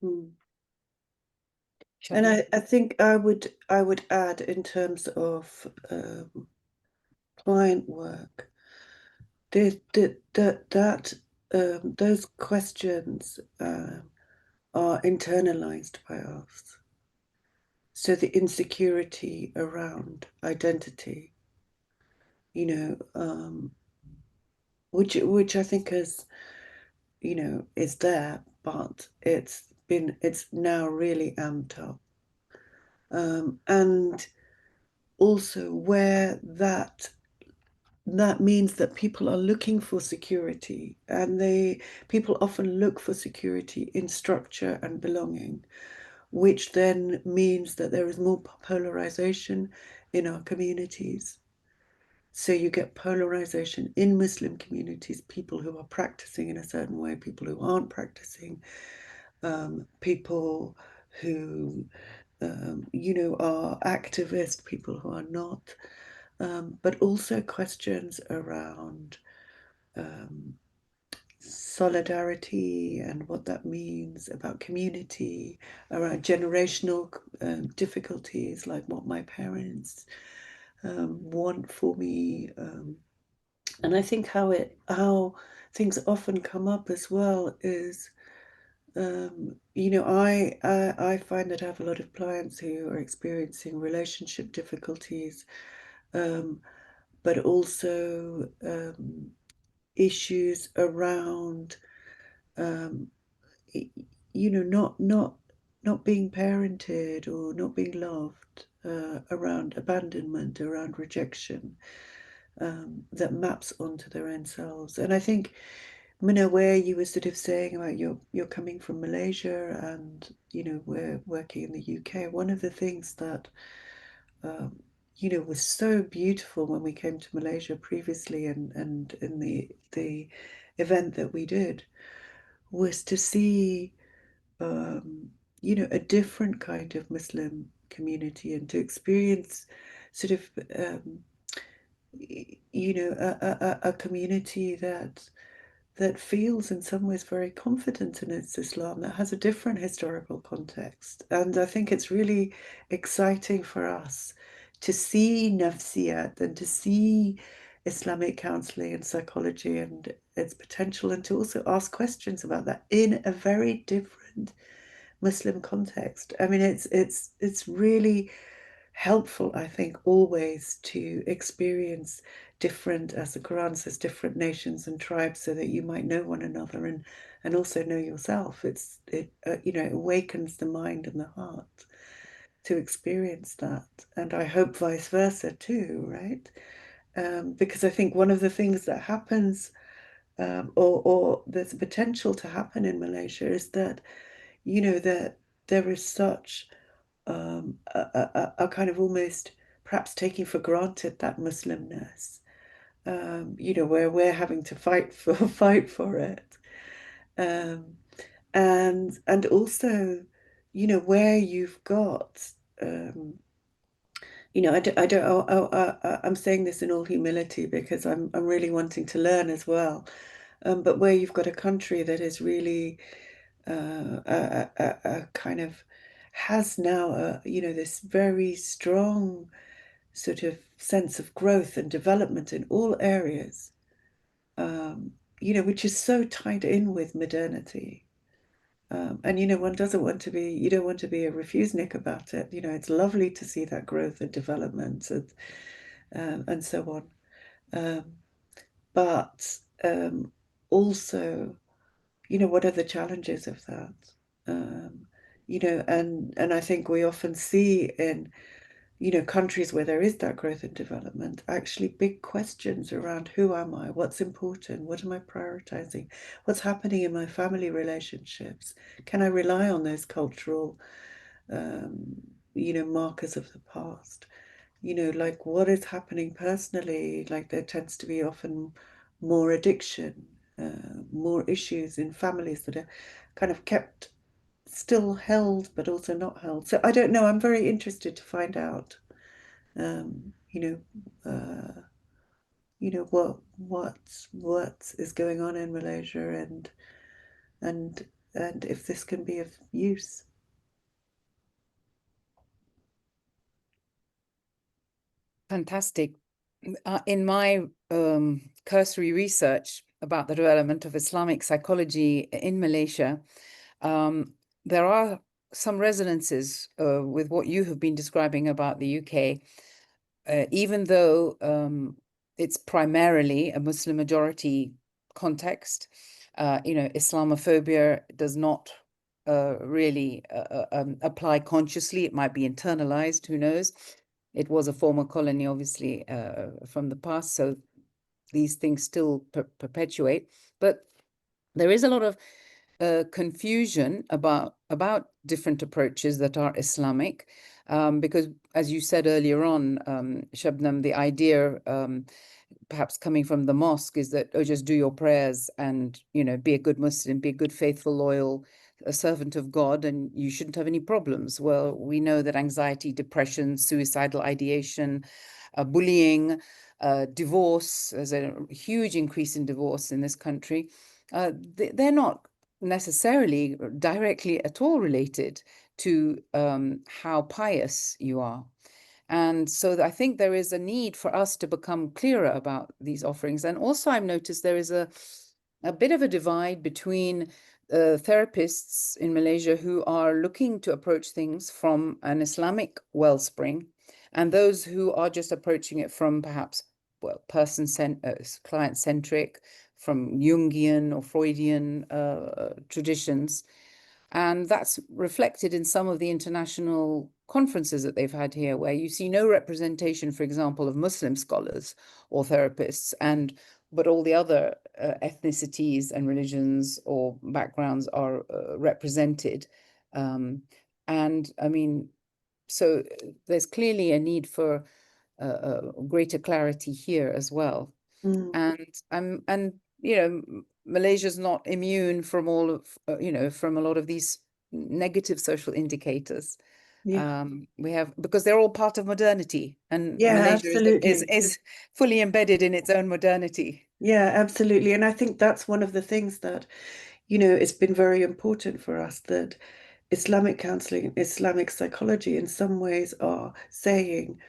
Mm. And I think I would add, in terms of client work, that those questions are internalized by us. So the insecurity around identity, which I think is there, but it's now really amped up. And also where that means that people are looking for security, and people often look for security in structure and belonging, which then means that there is more polarization in our communities. So you get polarization in Muslim communities, people who are practicing in a certain way, people who aren't practicing, people who are activists, people who are not, but also questions around solidarity and what that means, about community, around generational difficulties, like what my parents want for me. And I think how things often come up as well is, I find that I have a lot of clients who are experiencing relationship difficulties, but also issues around, not being parented or not being loved, around abandonment, around rejection, that maps onto their own selves. And I think, where you were sort of saying about you're coming from Malaysia and, we're working in the UK, one of the things that, was so beautiful when we came to Malaysia previously, and in the event that we did, was to see, a different kind of Muslim community, and to experience sort of, a community that feels in some ways very confident in its Islam, that has a different historical context. And I think it's really exciting for us to see nafsiyat and to see Islamic counselling and psychology and its potential, and to also ask questions about that in a very different Muslim context. I mean, it's really helpful, I think, always to experience different, as the Quran says, different nations and tribes, so that you might know one another and also know yourself. It awakens the mind and the heart to experience that, and I hope vice versa too, right? Because I think one of the things that happens, or there's a potential to happen in Malaysia, is that that there is such a kind of almost perhaps taking for granted that Muslimness, where we're having to fight for it, and also, where you've got, I'm saying this in all humility because I'm really wanting to learn as well, but where you've got a country that is really a kind of has now this very strong sort of sense of growth and development in all areas, which is so tied in with modernity. And one doesn't want to be, you don't want to be a refusenik about it. It's lovely to see that growth and development and so on. But also, what are the challenges of that? And I think we often see in, countries where there is that growth and development, actually big questions around who am I, what's important, what am I prioritizing, what's happening in my family relationships, can I rely on those cultural, markers of the past, like what is happening personally, like there tends to be often more addiction, more issues in families that are kind of kept still held but also not held. So I don't know, I'm very interested to find out, what is going on in Malaysia, and if this can be of use. Fantastic. In my cursory research about the development of Islamic psychology in Malaysia, there are some resonances with what you have been describing about the UK, even though it's primarily a Muslim majority context. Islamophobia does not really apply consciously. It might be internalized, who knows? It was a former colony, obviously, from the past, so these things still perpetuate. But there is a lot of confusion about different approaches that are Islamic, because, as you said earlier on, Sabnum, the idea perhaps coming from the mosque is that, oh, just do your prayers and, be a good Muslim, be a good, faithful, loyal, a servant of God, and you shouldn't have any problems. Well, we know that anxiety, depression, suicidal ideation, bullying, divorce, there's a huge increase in divorce in this country. They're not necessarily directly at all related to how pious you are. And so I think there is a need for us to become clearer about these offerings. And also I've noticed there is a bit of a divide between therapists in Malaysia who are looking to approach things from an Islamic wellspring, and those who are just approaching it from perhaps, well, client-centric, from Jungian or Freudian traditions. And that's reflected in some of the international conferences that they've had here, where you see no representation, for example, of Muslim scholars or therapists, but all the other ethnicities and religions or backgrounds are represented. And I mean, so there's clearly a need for greater clarity here as well. And Malaysia's not immune from all of from a lot of these negative social indicators. Yeah. We have, because they're all part of modernity, and Yeah, Malaysia absolutely. is fully embedded in its own modernity. Yeah, absolutely. And I think that's one of the things that, it's been very important for us, that Islamic counselling, Islamic psychology in some ways are saying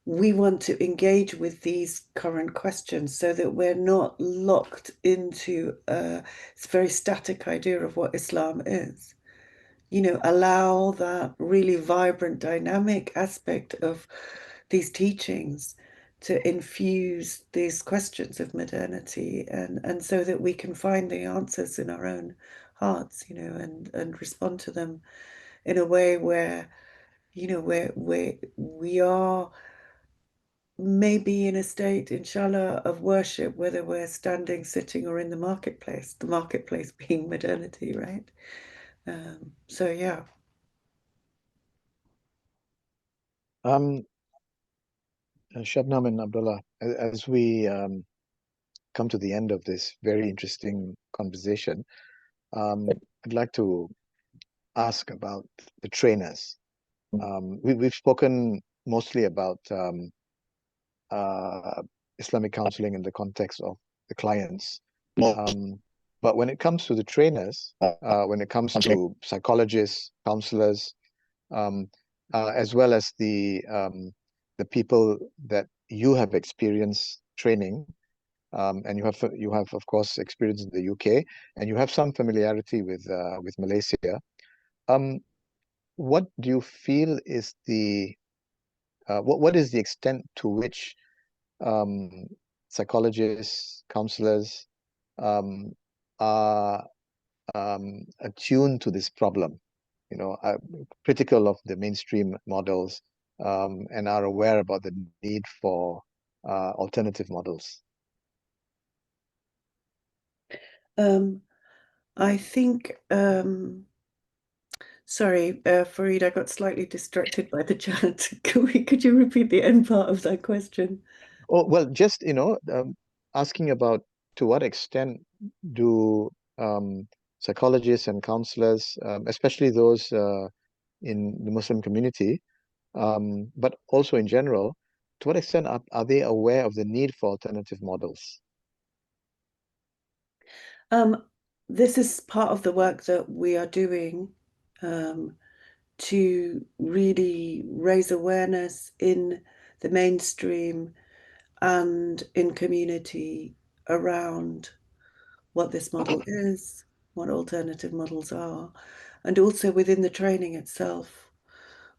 we want to engage with these current questions so that we're not locked into a very static idea of what Islam is. Allow that really vibrant, dynamic aspect of these teachings to infuse these questions of modernity, and so that we can find the answers in our own hearts, and respond to them in a way where, where we are maybe in a state, inshallah, of worship, whether we're standing, sitting, or in the marketplace being modernity, right? So yeah. Shabnam and Abdullah, as we come to the end of this very interesting conversation, I'd like to ask about the trainers. We've spoken mostly about Islamic counseling in the context of the clients. But when it comes to the trainers, when it comes to psychologists, counselors, as well as the people that you have experienced training, and you have of course experience in the UK, and you have some familiarity with Malaysia. What do you feel is the what is the extent to which psychologists, counselors are attuned to this problem, critical of the mainstream models, and are aware about the need for alternative models? I think, sorry, Fareed, I got slightly distracted by the chat. Could you repeat the end part of that question? Oh, well, just, asking about to what extent do psychologists and counselors, especially those in the Muslim community, but also in general, to what extent are they aware of the need for alternative models? This is part of the work that we are doing to really raise awareness in the mainstream and in community around what this model is, what alternative models are, and also within the training itself.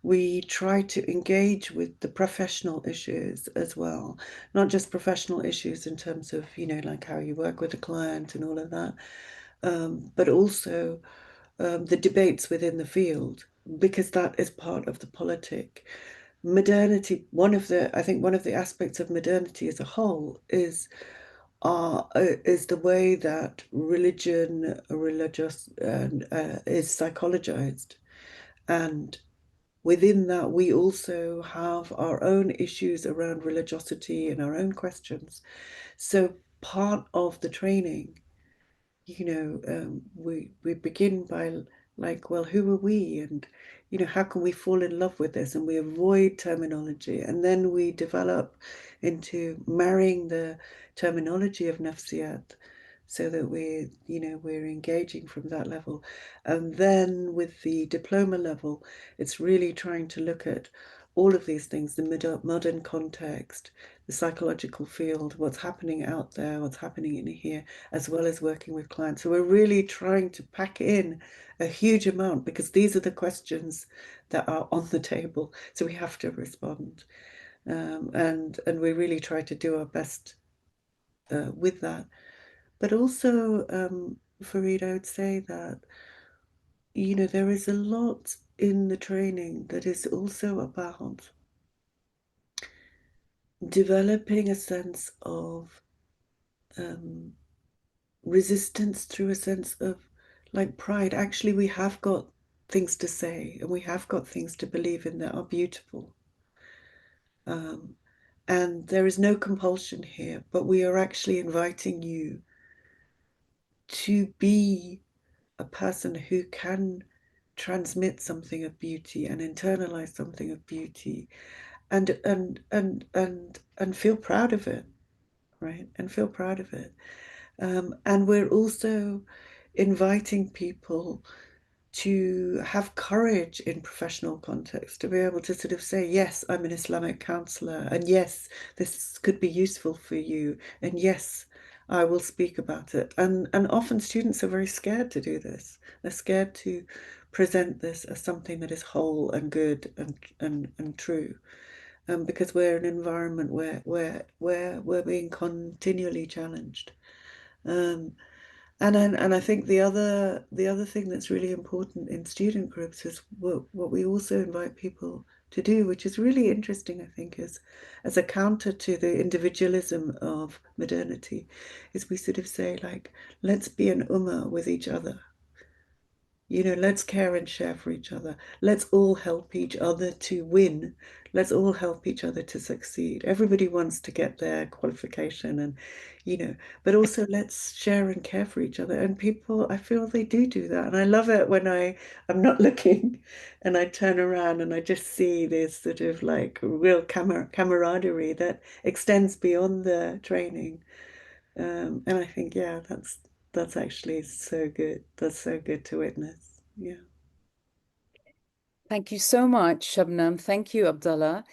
We try to engage with the professional issues as well, not just professional issues in terms of, like how you work with a client and all of that, but also the debates within the field, because that is part of the politic. Modernity, I think one of the aspects of modernity as a whole is the way that religion, religious, is psychologized, and within that we also have our own issues around religiosity and our own questions. So part of the training, we begin by like, well, who are we, and how can we fall in love with this, and we avoid terminology, and then we develop into marrying the terminology of nafsiyat so that we're engaging from that level. And then with the diploma level, it's really trying to look at all of these things, the modern context, the psychological field, what's happening out there, what's happening in here, as well as working with clients. So we're really trying to pack in a huge amount, because these are the questions that are on the table. So we have to respond. And we really try to do our best with that. But also, Farid, I would say that, there is a lot in the training that is also about developing a sense of resistance through a sense of like pride. Actually, we have got things to say, and we have got things to believe in that are beautiful. And there is no compulsion here, but we are actually inviting you to be a person who can transmit something of beauty and internalize something of beauty, and feel proud of it, right? And feel proud of it. And we're also inviting people to have courage in professional context, to be able to sort of say, yes, I'm an Islamic counselor, and yes, this could be useful for you, and yes, I will speak about it. And often students are very scared to do this. They're scared to present this as something that is whole and good and true, because we're in an environment where we're being continually challenged. And I think the other thing that's really important in student groups is what we also invite people to do, which is really interesting, I think, is as a counter to the individualism of modernity, is we sort of say, like, let's be an ummah with each other. Let's care and share for each other. Let's all help each other to win. Let's all help each other to succeed. Everybody wants to get their qualification, and, but also let's share and care for each other. And people, I feel they do that. And I love it when I'm not looking and I turn around and I just see this sort of like real camaraderie that extends beyond the training. And I think, yeah, that's actually so good. That's so good to witness. Yeah. Thank you so much, Sabnum. Thank you, Abdullah,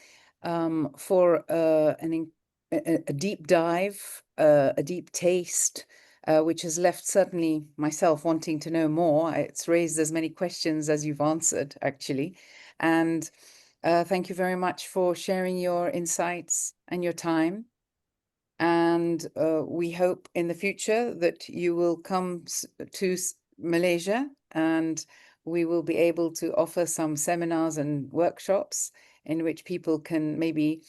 for a deep dive, a deep taste, which has left certainly myself wanting to know more. It's raised as many questions as you've answered, actually. And thank you very much for sharing your insights and your time. And we hope in the future that you will come to Malaysia, and we will be able to offer some seminars and workshops in which people can maybe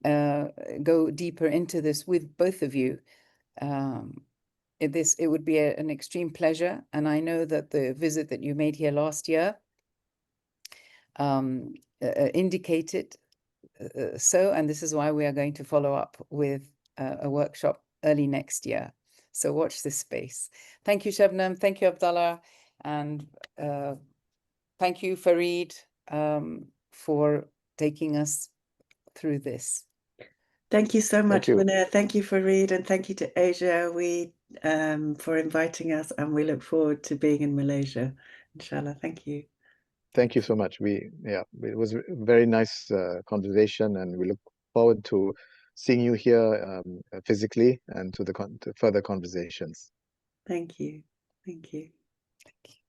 go deeper into this with both of you. It would be an extreme pleasure, and I know that the visit that you made here last year indicated so, and this is why we are going to follow up with a workshop early next year. So watch this space. Thank you, Sabnum. Thank you, Abdullah. And thank you, Farid, for taking us through this. Thank you so much, Thank you. Maynard. Thank you, Farid, and thank you to Asia for inviting us, and we look forward to being in Malaysia, inshallah. Thank you. Thank you so much. It was a very nice conversation, and we look forward to seeing you here physically and to further conversations. Thank you. Thank you. Thank you.